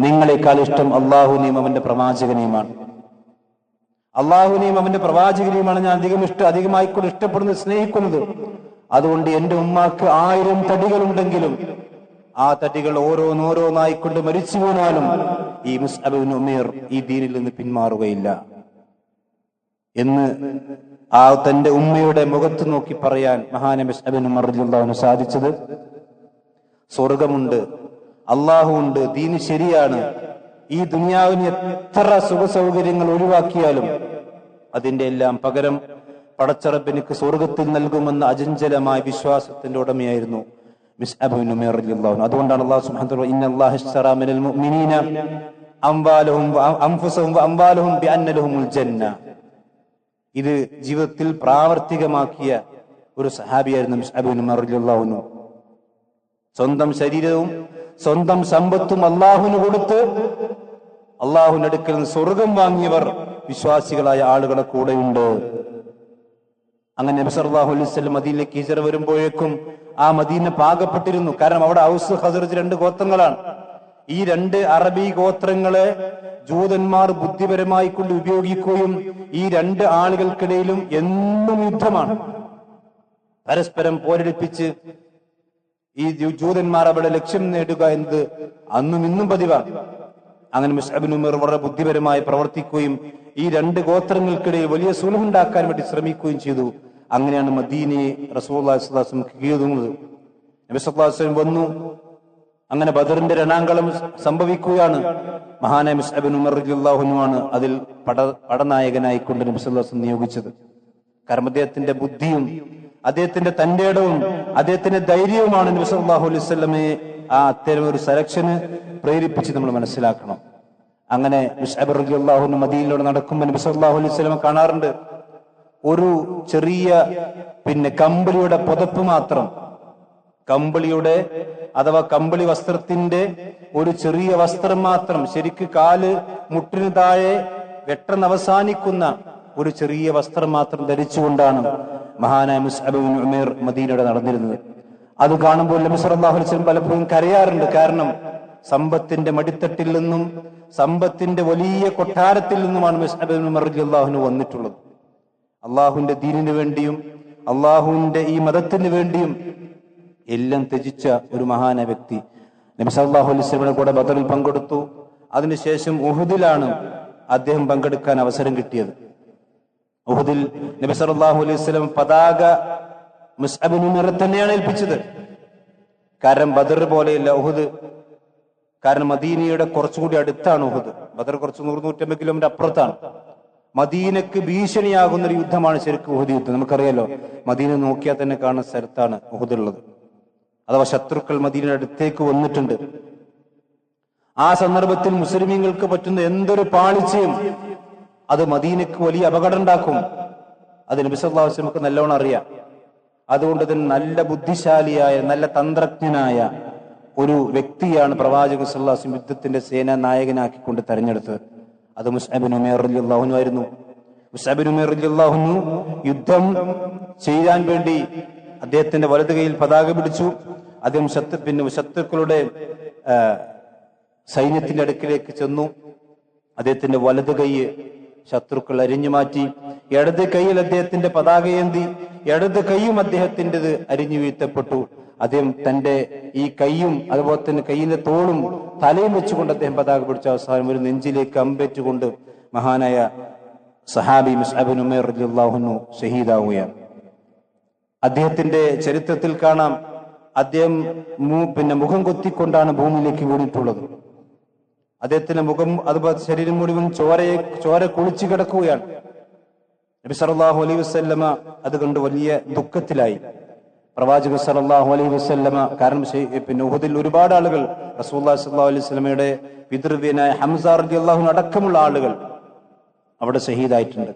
നിങ്ങളെക്കാൾ ഇഷ്ടം അള്ളാഹുവിനെയും അവന്റെ പ്രവാചകനെയുമാണ്. അള്ളാഹുവിനെയും അവന്റെ പ്രവാചകനെയുമാണ് ഞാൻ അധികമായിക്കൊണ്ട് ഇഷ്ടപ്പെടുന്നത്, സ്നേഹിക്കുന്നത്. അതുകൊണ്ട് എന്റെ ഉമ്മാക്ക് 1000 തടികളുണ്ടെങ്കിലും ആ തടികൾ ഓരോന്നോരോന്നായിക്കൊണ്ട് മരിച്ചു വീണാലും ഈ മുസ്അബ് ഇബ്നു ഉമൈർ ഈ ദീനിൽ നിന്ന് പിന്മാറുകയില്ല എന്ന് ആ തന്റെ ഉമ്മയുടെ മുഖത്ത് നോക്കി പറയാൻ മഹാനായ മുസ്അബ് ഇബ്നു ഉമൈർ റളിയല്ലാഹു അൻഹു സാധിച്ചത്. സ്വർഗമുണ്ട്, അള്ളാഹു ഉണ്ട്, ദീന് ശരിയാണ്. ഈ ദുനിയാവിന് എത്ര സുഖ സൗകര്യങ്ങൾ ഒഴിവാക്കിയാലും അതിന്റെ എല്ലാം പകരം പടച്ചറബ് എനിക്ക് സ്വർഗത്തിൽ നൽകുമെന്ന അചഞ്ചലമായ വിശ്വാസത്തിന്റെ ഉടമയായിരുന്നു മുസ്അബ് ഇബ്നു ഉമൈർ റളിയല്ലാഹു അൻഹു. അതുകൊണ്ടാണ് അല്ലാഹു സുബ്ഹാനഹു വ തആല ഇന്നല്ലാഹ ഇശ്തറാ മിനൽ മുഅ്മിനീന അംവാലഹും വഅൻഫുസഹും വഅംവാലഹും ബിഅന്ന ലഹുമുൽ ജന്ന. ഇത് ജീവിതത്തിൽ പ്രാവർത്തികമാക്കിയ ഒരു സഹാബിയായിരുന്നു മുസ്അബ് ബിൻ ഉമർ റളിയല്ലാഹു അൻഹു. സ്വന്തം ശരീരവും സ്വന്തം സമ്പത്തും അള്ളാഹുവിന് കൊടുത്ത് അള്ളാഹുവിന്റെ അടുക്കൽ നിന്ന് സ്വർഗം വാങ്ങിയവർ വിശ്വാസികളായ ആളുകളെ കൂടെയുണ്ട്. അങ്ങനെ നബി സല്ലല്ലാഹു അലൈഹി വസല്ലം മദീനയിലേക്ക് ഹിജ്റ വരുമ്പോഴേക്കും ആ മദീന പാകപ്പെട്ടിരുന്നു. കാരണം അവിടെ ഔസ് ഖസറജ് 2 ഗോത്രങ്ങളാണ്. ഈ 2 അറബി ഗോത്രങ്ങളെ ജൂതന്മാർ ബുദ്ധിപരമായി കൊണ്ട് ഉപയോഗിക്കുകയും ഈ 2 ആളുകൾക്കിടയിലും എന്നും യുദ്ധമാണ്. പരസ്പരം പോരടിപ്പിച്ച് ഈ ജൂതന്മാർ അവിടെ ലക്ഷ്യം നേടുക എന്നത് അന്നും ഇന്നും പതിവാണ്. അങ്ങനെ മുസ്അബ് ബിൻ ഉമർ വളരെ ബുദ്ധിപരമായി പ്രവർത്തിക്കുകയും ഈ 2 ഗോത്രങ്ങൾക്കിടയിൽ വലിയ സുൽഹുണ്ടാക്കാൻ വേണ്ടി ശ്രമിക്കുകയും ചെയ്തു. അങ്ങനെയാണ് മദീനയെ റസൂലുള്ളാഹി സ്വല്ലല്ലാഹു അലൈഹി വസല്ലം കീഴടങ്ങുന്നത്. നബി സല്ലല്ലാഹു അലൈഹി വസല്ലം വന്നു. അങ്ങനെ ബദറിന്റെ രണാങ്കളം സംഭവിക്കുകയാണ്. മഹാനായ മുസ്അബ് ബിൻ ഉമർ റളിയല്ലാഹു അൻഹു ആണ് അതിൽ പടനായകനായിക്കൊണ്ട് നബി സല്ലല്ലാഹു അലൈഹി വസല്ലം നിയോഗിച്ചത്. കാരണം അദ്ദേഹത്തിന്റെ ബുദ്ധിയും അദ്ദേഹത്തിന്റെ തന്റേടവും അദ്ദേഹത്തിന്റെ ധൈര്യവുമാണ് നബി സല്ലല്ലാഹു അലൈഹി വസല്ലമയെ ആ അത്തരം ഒരു സെലക്ഷന് പ്രേരിപ്പിച്ച് നമ്മൾ മനസ്സിലാക്കണം. അങ്ങനെ മുസ്അബ് റളിയല്ലാഹു അൻഹു മദീനയിലൂടെ നടക്കുമ്പോൾ നബി സല്ലല്ലാഹു അലൈഹി വസല്ലം കാണാറുണ്ട് ഒരു ചെറിയ കമ്പിളിയുടെ പുതപ്പ് മാത്രം, കമ്പിളിയുടെ അഥവാ കമ്പിളി വസ്ത്രത്തിന്റെ ഒരു ചെറിയ വസ്ത്രം മാത്രം, ശരിക്ക് കാല് മുട്ടിന് താഴെ വെട്ടെന്ന് അവസാനിക്കുന്ന ഒരു ചെറിയ വസ്ത്രം മാത്രം ധരിച്ചുകൊണ്ടാണ് മഹാനായ മുസ്അബ് ബിൻ ഉമൈർ മദീനയുടെ നടന്നിരുന്നത്. അത് കാണുമ്പോൾ നബി സല്ലല്ലാഹു അലൈഹി വസല്ലം പലപ്പോഴും കരയാറുണ്ട്. കാരണം സമ്പത്തിന്റെ മടിത്തട്ടിൽ നിന്നും സമ്പത്തിന്റെ വലിയ കൊട്ടാരത്തിൽ നിന്നുമാണ് മുസ്അബ് ബിൻ ഉമർ റളിയല്ലാഹു അൻഹു വന്നിട്ടുള്ളത്. അള്ളാഹുവിന്റെ ദീനിനു വേണ്ടിയും അള്ളാഹുവിന്റെ ഈ മതത്തിന് വേണ്ടിയും എല്ലാം ത്യജിച്ച ഒരു മഹാനായ വ്യക്തി. നബി സല്ലല്ലാഹു അലൈഹി വസല്ലമയുടെ കൂടെ ബദറിൽ പങ്കെടുത്തു. അതിനുശേഷം ഉഹുദിലാണ് അദ്ദേഹം പങ്കെടുക്കാൻ അവസരം കിട്ടിയത്. ഉഹുദിൽ നബി സല്ലല്ലാഹു അലൈഹി വസല്ലം പതാക മുസ്അബ് ബിൻ ഉമർ തന്നെയാണ് ഏൽപ്പിച്ചത്. കാരണം ബദർ പോലെയല്ല ഉഹുദ്. കാരണം മദീനയുടെ കുറച്ചുകൂടി അടുത്താണ് ഉഹുദ്. ബദർ കുറച്ച് 100-150 കിലോമീറ്റർ അപ്പുറത്താണ്. മദീനക്ക് ഭീഷണിയാകുന്ന ഒരു യുദ്ധമാണ് ശരിക്കും ഉഹുദ് യുദ്ധം. നമുക്കറിയാലോ, മദീന നോക്കിയാൽ തന്നെ കാണുന്ന സ്ഥലത്താണ് ഉഹുദ് ഉള്ളത്. അഥവാ ശത്രുക്കൾ മദീനയുടെ അടുത്തേക്ക് വന്നിട്ടുണ്ട്. ആ സന്ദർഭത്തിൽ മുസ്ലിമീങ്ങൾക്ക് പറ്റുന്ന എന്തൊരു പാളിച്ചയും അത് മദീനക്ക് വലിയ അപകടം ഉണ്ടാക്കും. അത് നബി സല്ലല്ലാഹു അലൈഹി വസല്ലം നല്ലോണം അറിയാം. അതുകൊണ്ട് തന്നെ നല്ല ബുദ്ധിശാലിയായ നല്ല തന്ത്രജ്ഞനായ ഒരു വ്യക്തിയാണ് പ്രവാചകൻ സല്ലല്ലാഹു അലൈഹി വസല്ലം യുദ്ധത്തിന്റെ സേനാ നായകനാക്കിക്കൊണ്ട് തെരഞ്ഞെടുത്തത്. അത് മുസ്അബ് ബിൻ ഉമൈർ റളിയല്ലാഹു അൻഹു ആയിരുന്നു. മുസ്അബ് ബിൻ ഉമൈർ റളിയല്ലാഹു അൻഹു യുദ്ധം ചെയ്യാൻ വേണ്ടി അദ്ദേഹത്തിന്റെ വലത് കൈയിൽ പതാക പിടിച്ചു. അദ്ദേഹം ശത്രുക്കളുടെ സൈന്യത്തിന്റെ അടുക്കിലേക്ക് ചെന്നു. അദ്ദേഹത്തിന്റെ വലത് കൈ ശത്രുക്കൾ അരിഞ്ഞു മാറ്റി. ഇടത് കൈയിൽ അദ്ദേഹത്തിന്റെ പതാകയേന്തി. ഇടത് കൈയും അദ്ദേഹത്തിൻ്റെത് അരിഞ്ഞു വീഴ്ത്തപ്പെട്ടു. അദ്ദേഹം തന്റെ ഈ കൈയും അതുപോലെ തന്നെ കൈയിന്റെ തോളും തലയും വെച്ചുകൊണ്ട് അദ്ദേഹം പതാക പിടിച്ച അവസാനം ഒരു നെഞ്ചിലേക്ക് അമ്പേറ്റുകൊണ്ട് മഹാനായ സഹാബി മുസ്അബ് ബിൻ ഉമൈർ റളിയല്ലാഹു അൻഹു ഷഹീദാവുകയാണ്. അദ്ദേഹത്തിന്റെ ചരിത്രത്തിൽ കാണാം, അദ്ദേഹം മുഖം കൊത്തിക്കൊണ്ടാണ് ഭൂമിയിലേക്ക് വീണിട്ടുള്ളത്. അദ്ദേഹത്തിന്റെ മുഖം അതുപോലെ ശരീരം മുഴുവൻ ചോര കുളിച്ചു കിടക്കുകയാണ്. നബി സല്ലല്ലാഹു അലൈഹി വസല്ലമ അത് കണ്ട് വലിയ ദുഃഖത്തിലായി. പ്രവാചകൻ സല്ലല്ലാഹു അലൈഹി വസല്ലമ കാരണം ഉഹുദിൽ ഒരുപാട് ആളുകൾ റസൂലുള്ളാഹി സ്വല്ലല്ലാഹു അലൈഹി വസല്ലമയുടെ പിതൃവ്യനായ ഹംസ റളിയല്ലാഹു അൻഹു അടക്കമുള്ള ആളുകൾ അവിടെ ഷഹീദായിട്ടുണ്ട്.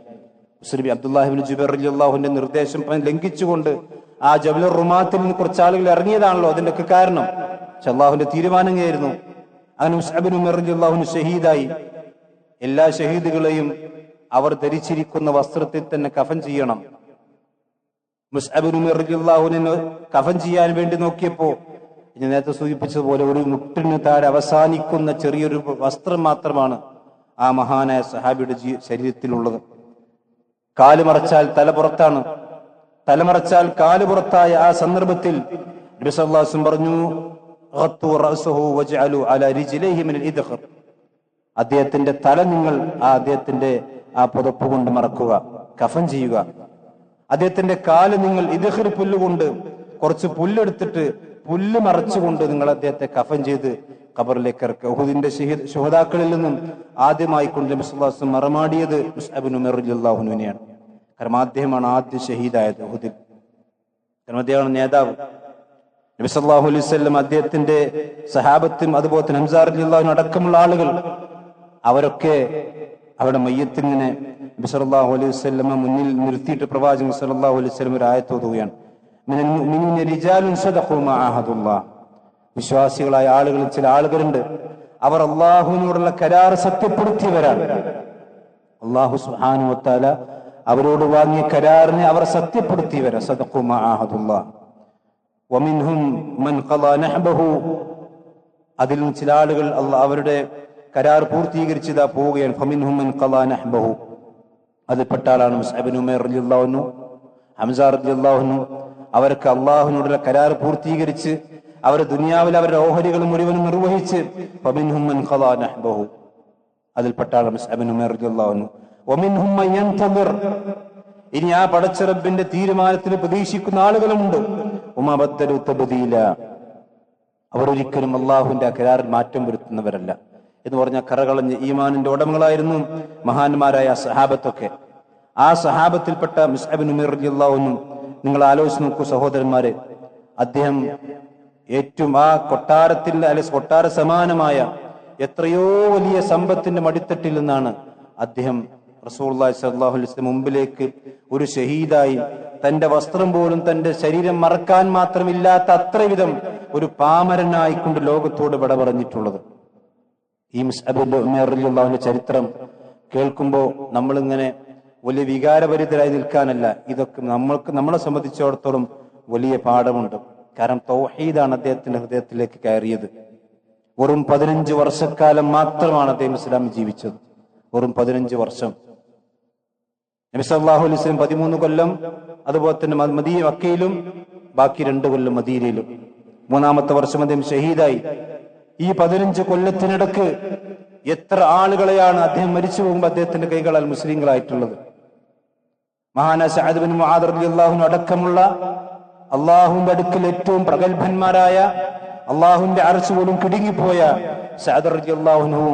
മുസ്ലിം അബ്ദുല്ലാഹി ഇബ്നു ജുബൈർ റളിയല്ലാഹു അൻഹുവിന്റെ നിർദ്ദേശം ലംഘിച്ചുകൊണ്ട് ആ ജബലുർ റുമാത്തിൽ നിന്ന് കുറച്ച് ആളുകൾ ഇറങ്ങിയതാണല്ലോ അതിന്റെ ഒക്കെ കാരണം. അല്ലാഹുവിന്റെ തീരുമാനമായിരുന്നു. അങ്ങനെ മുസ്അബ് ബിൻ ഉമൈർ റളിയല്ലാഹു അൻഹു ഷഹീദായി. എല്ലാ ഷഹീദുകളെയും അവർ ധരിച്ചിരിക്കുന്ന വസ്ത്രത്തിൽ തന്നെ കഫൻ ചെയ്യണം. മുസ്അബ് ബിൻ ഉമൈർ റളിയല്ലാഹു അൻഹു കഫൻ ചെയ്യാൻ വേണ്ടി നോക്കിയപ്പോ ഞാൻ നേരത്തെ സൂചിപ്പിച്ചതുപോലെ ഒരു മുട്ടിന് താഴെ അവസാനിക്കുന്ന ചെറിയൊരു വസ്ത്രം മാത്രമാണ് ആ മഹാനായ സഹാബിയുടെ ശരീരത്തിലുള്ളത്. കാല് മറച്ചാൽ തല പുറത്താണ്, തലമറച്ചാൽ കാല് പുറത്തായ ആ സന്ദർഭത്തിൽ നബി സല്ലല്ലാഹു അലൈഹി വസല്ലം പറഞ്ഞു, അദ്ദേഹത്തിന്റെ തല നിങ്ങൾ അദ്ദേഹത്തിന്റെ ആ പുതപ്പ് കൊണ്ട് മറക്കുക, കഫൻ ചെയ്യുക. അദ്ദേഹത്തിന്റെ കാല് നിങ്ങൾ ഇദ്ഖർ പുല്ലുകൊണ്ട് കുറച്ച് പുല്ലെടുത്തിട്ട് പുല്ല് മറച്ചുകൊണ്ട് നിങ്ങൾ അദ്ദേഹത്തെ കഫൻ ചെയ്ത് ഖബറിലേക്ക് ഇറക്കുക. ഉഹുദിന്റെ ശുഹദാക്കളിൽ നിന്നും ആദ്യമായി കൊണ്ട് നബി സല്ലല്ലാഹു അലൈഹി വസല്ലം മറമാടിയത് മുസ്അബ് ബിൻ ഉമൈർ റളിയല്ലാഹു അൻഹുവിനെയാണ്. കാരണം അദ്ദേഹമാണ് ആദ്യ ഷഹീദായത് ഉഹുദിൽ. കാരണം അദ്ദേഹമാണ് നേതാവ്. നബി സല്ലല്ലാഹു അലൈഹി വസല്ലം അദ്ദേഹത്തിന്റെ സഹാബത്തും അതുപോലെ തന്നെ ഹംസ റളിയല്ലാഹു അൻഹു അടക്കമുള്ള ആളുകൾ അവരൊക്കെ അവിടെ മയ്യത്തിങ്ങനെ നബി സല്ലല്ലാഹു അലൈഹി വസല്ലമ മുന്നിൽ നിർത്തിയിട്ട് പ്രവാചകൻ സല്ലല്ലാഹു അലൈഹി വസല്ലം ഒരു ആയത്ത് ഓതുകയാണ്. മിനൽ മുഅ്മിനീന റിജാലുൻ സദഖൂ മാ അഹദുല്ലാഹ്. വിശ്വാസികളായ ആളുകളിൽ ചില ആളുകളുണ്ട്, അവർ അള്ളാഹുവിനോടുള്ള കരാർ സത്യപ്പെടുത്തിയവരാണ്. അള്ളാഹു സുബ്ഹാനഹു വ തആല അവരോട് വാങ്ങിയ കരാറിനെ അവർ സത്യപ്പെടുത്തിയവരാണ്. സദഖൂ മാ അഹദുല്ലാഹ്. വമിൻഹും മൻ ഖളാ നഹ്ബഹു. അതിൽ ചില ആളുകൾ അവരുടെ കരാർ പൂർത്തീകരിച്ചതാ പോവുകയാണ്. ഫമിൻഹും മൻ ഖളാ നഹ്ബഹു. അതിൽപ്പെട്ട ആളാണ് മുസ്അബ് ഇബ്നു ഉമൈർ റളിയല്ലാഹു അൻഹു, ഹംസ റളിയല്ലാഹു അൻഹു. അവർക്ക് അള്ളാഹുവിനോടുള്ള കരാർ പൂർത്തീകരിച്ച് അവർ ദുനിയാവിൽ അവരുടെ ഓഹരികൾ മുഴുവനും നിർവഹിച്ച് ഫമിൻഹും മൻ ഖളാ നഹ്ബഹു. അതിൽപ്പെട്ട ആളാണ് മുസ്അബ് ഇബ്നു ഉമൈർ റളിയല്ലാഹു അൻഹു. വമിൻഹും മൻ യൻതദിർ. ഇനി ആ പടച്ച റബ്ബിന്റെ തീരുമാനത്തിന് പ്രതീക്ഷിക്കുന്ന ആളുകളുമുണ്ട്. വമാ ബദ്ദലു തബ്ദീല. അവർ ഒരിക്കലും അള്ളാഹുവിന്റെ ആ കരാറിൽ മാറ്റം വരുത്തുന്നവരല്ല എന്ന് പറഞ്ഞ കറകളഞ്ഞ് ഈമാനിന്റെ ഉടമകളായിരുന്നു മഹാന്മാരായ സഹാബത്തൊക്കെ. ആ സഹാബത്തിൽപ്പെട്ട മുസ്അബ് ഇബ്നു ഉമൈർ റളിയല്ലാഹു അൻഹു നിങ്ങൾ ആലോചിച്ച് നോക്കൂ സഹോദരന്മാരെ. അദ്ദേഹം ഏറ്റവും ആ കൊട്ടാരത്തിന്റെ കൊട്ടാര സമാനമായ എത്രയോ വലിയ സമ്പത്തിന്റെ മടിത്തട്ടിൽ നിന്നാണ് അദ്ദേഹം റസൂലുള്ളാഹി സ്വല്ലല്ലാഹു അലൈഹി വസല്ലം മുമ്പിലേക്ക് ഒരു ഷഹീദായി തന്റെ വസ്ത്രം പോലും തന്റെ ശരീരം മറക്കാൻ മാത്രമില്ലാത്ത അത്രവിധം ഒരു പാമരനായിക്കൊണ്ട് ലോകത്തോട് വിട പറഞ്ഞിട്ടുള്ളത്. ഈ മുസ്അബ് ഇബ്നു ഉമൈർ റളിയല്ലാഹു അൻഹുവിന്റെ ചരിത്രം കേൾക്കുമ്പോൾ നമ്മളിങ്ങനെ വലിയ വികാരഭരിതരായി നിൽക്കാനല്ല, ഇതൊക്കെ നമ്മളെ സംബന്ധിച്ചിടത്തോളം വലിയ പാഠമുണ്ട്. കാരണം തൗഹീദാണ് അദ്ദേഹത്തിന്റെ ഹൃദയത്തിലേക്ക് കയറിയത്. വെറും 15 വർഷക്കാലം മാത്രമാണ് അദ്ദേഹം ഇസ്ലാം ജീവിച്ചത്. വെറും 15 വർഷം. നബി സല്ലല്ലാഹു അലൈഹി വസല്ലം 13 കൊല്ലം, അതുപോലെ തന്നെ മക്കയിലും ബാക്കി 2 കൊല്ലം മദീനയിലും. 3-ാമത്തെ വർഷം അദ്ദേഹം ഷഹീദായി. ഈ 15 കൊല്ലത്തിനിടക്ക് എത്ര ആളുകളെയാണ് അദ്ദേഹം മരിച്ചു പോകുമ്പോൾ അദ്ദേഹത്തിന്റെ കൈകളാൽ മുസ്ലിങ്ങളായിട്ടുള്ളത്. മഹാനായ സഅദ് ബിൻ മുആദ് റളിയല്ലാഹു അൻഹു അടക്കമുള്ള അള്ളാഹുവിന്റെ അടുക്കൽ ഏറ്റവും പ്രഗത്ഭന്മാരായ, അള്ളാഹുവിന്റെ അർശ് പോലും കിടുങ്ങിപ്പോയ സഅദ് റളിയല്ലാഹു അൻഹു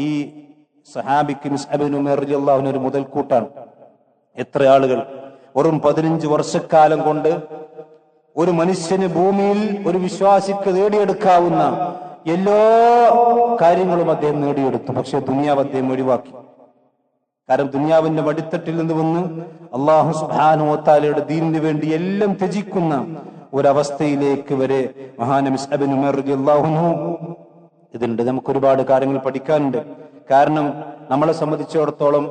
ഈ സഹാബിക്ക് മുസ്അബ് ഇബ്നു ഉമൈർ റളിയല്ലാഹു അൻഹു ഒരു മുതൽക്കൂട്ടാണ്. എത്ര ആളുകൾ വെറും 15 വർഷക്കാലം കൊണ്ട് ഒരു മനുഷ്യന് ഭൂമിയിൽ ഒരു വിശ്വാസിക്ക് നേടിയെടുക്കാവുന്ന എല്ലാ കാര്യങ്ങളും അദ്ദേഹം നേടിയെടുത്തു. പക്ഷെ ദുനിയാവ് അദ്ദേഹം ഒഴിവാക്കി. കാരണം ദുനിയാവിന്റെ മടിത്തട്ടിൽ നിന്ന് വന്ന് അല്ലാഹു സുബ്ഹാനഹു വ തആലയുടെ ദീനിന് വേണ്ടി എല്ലാം ത്യജിക്കുന്ന ഒരവസ്ഥയിലേക്ക് വരെ മഹാനായ മുസ്അബ് ഇബ്നു ഉമൈർ റളിയല്ലാഹു അൻഹു ഇതിലുണ്ട്. നമുക്ക് ഒരുപാട് കാര്യങ്ങൾ പഠിക്കാനുണ്ട്. കാരണം നമ്മളെ സംബന്ധിച്ചിടത്തോളം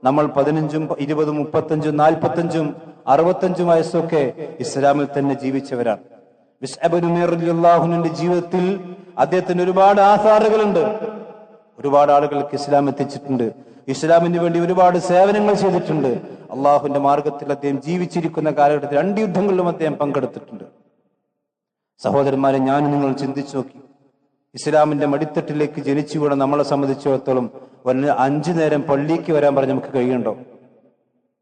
നമ്മൾ 15, 20, 35, 45, 65 വയസ്സൊക്കെ ഇസ്ലാമിൽ തന്നെ ജീവിച്ചവരാണ്. മുസ്അബ് ഇബ്നു ഉമൈർ റളിയല്ലാഹു അൻഹുവിന്റെ ജീവിതത്തിൽ അദ്ദേഹത്തിന് ഒരുപാട് ആസാറുകളുണ്ട്. ഒരുപാട് ആളുകൾക്ക് ഇസ്ലാം എത്തിച്ചിട്ടുണ്ട്. ഇസ്ലാമിന് വേണ്ടി ഒരുപാട് സേവനങ്ങൾ ചെയ്തിട്ടുണ്ട്. അള്ളാഹുവിന്റെ മാർഗത്തിൽ അദ്ദേഹം ജീവിച്ചിരിക്കുന്ന കാലഘട്ടത്തിൽ 2 യുദ്ധങ്ങളിലും അദ്ദേഹം പങ്കെടുത്തിട്ടുണ്ട്. സഹോദരന്മാരെ, ഞാൻ നിങ്ങൾ ചിന്തിച്ചു നോക്കി, ഇസ്ലാമിന്റെ മടിത്തട്ടിലേക്ക് ജനിച്ചു വീണ നമ്മളെ സംബന്ധിച്ചിടത്തോളം 5 നേരം പള്ളിക്ക് വരാൻ പറഞ്ഞ് നമുക്ക് കഴിയുണ്ടോ?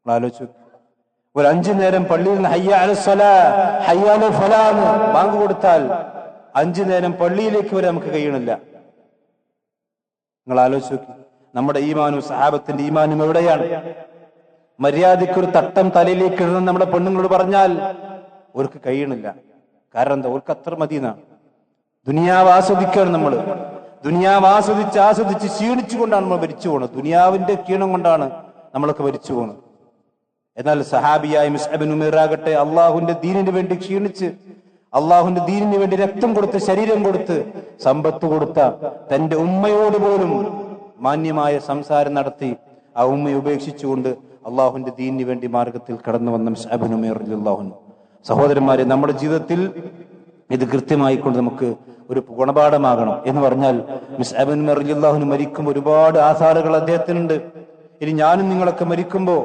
ആലോചിച്ചു. ഒരു 5 നേരം പള്ളിയിൽ നിന്ന് ഹയ്യ അലസ് സ്വലാ, ഹയ്യ അലൽ ഫലാ എന്ന് ബാങ്ക് കൊടുത്താൽ 5 നേരം പള്ളിയിലേക്ക് വരാൻ നമുക്ക് കഴിയണില്ല. നിങ്ങൾ ആലോചിച്ച് നോക്കി, നമ്മുടെ ഈമാനും സഹാബത്തിന്റെ ഈമാനും എവിടെയാണ്? മര്യാദയ്ക്ക് ഒരു തട്ടം തലയിലേക്ക് ഇടുന്ന നമ്മുടെ പെണ്ണുങ്ങളോട് പറഞ്ഞാൽ അവർക്ക് കഴിയണില്ല. കാരണം എന്താ? അവർക്ക് അത്ര മതിയെന്നാണ്. ദുനിയാവ് ആസ്വദിക്കുകയാണ് നമ്മൾ. ദുനിയാവ് ആസ്വദിച്ച് ക്ഷീണിച്ചുകൊണ്ടാണ് നമ്മൾ മരിച്ചു പോകുന്നത്. ദുനിയാവിന്റെ ക്ഷീണം കൊണ്ടാണ് നമ്മളൊക്കെ മരിച്ചു പോകുന്നത്. എന്നാൽ സഹാബിയായ മുസ്അബ് ഇബ്നു ഉമൈർ ആകട്ടെ അള്ളാഹുവിന്റെ ദീനിന് വേണ്ടി ക്ഷീണിച്ച്, അള്ളാഹുവിന്റെ ദീനിന് വേണ്ടി രക്തം കൊടുത്ത്, ശരീരം കൊടുത്ത്, സമ്പത്ത് കൊടുത്ത തന്റെ ഉമ്മയോട് പോലും മാന്യമായ സംസാരം നടത്തി ആ ഉമ്മയെ ഉപേക്ഷിച്ചുകൊണ്ട് അള്ളാഹുവിന്റെ ദീനിന് വേണ്ടി മാർഗത്തിൽ കടന്നു വന്ന മുസ്അബ് ഇബ്നു ഉമൈർ റളിയല്ലാഹു അൻഹു. സഹോദരന്മാരെ, നമ്മുടെ ജീവിതത്തിൽ ഇത് കൃത്യമായിക്കൊണ്ട് നമുക്ക് ഒരു ഗുണപാഠമാകണം. എന്ന് പറഞ്ഞാൽ മുസ്അബ് ഇബ്നു ഉമൈർ റളിയല്ലാഹു അൻഹു മരിക്കുമ്പോൾ ഒരുപാട് ആസാറുകൾ അദ്ദേഹത്തിനുണ്ട്. ഇനി ഞാനും നിങ്ങളൊക്കെ മരിക്കുമ്പോൾ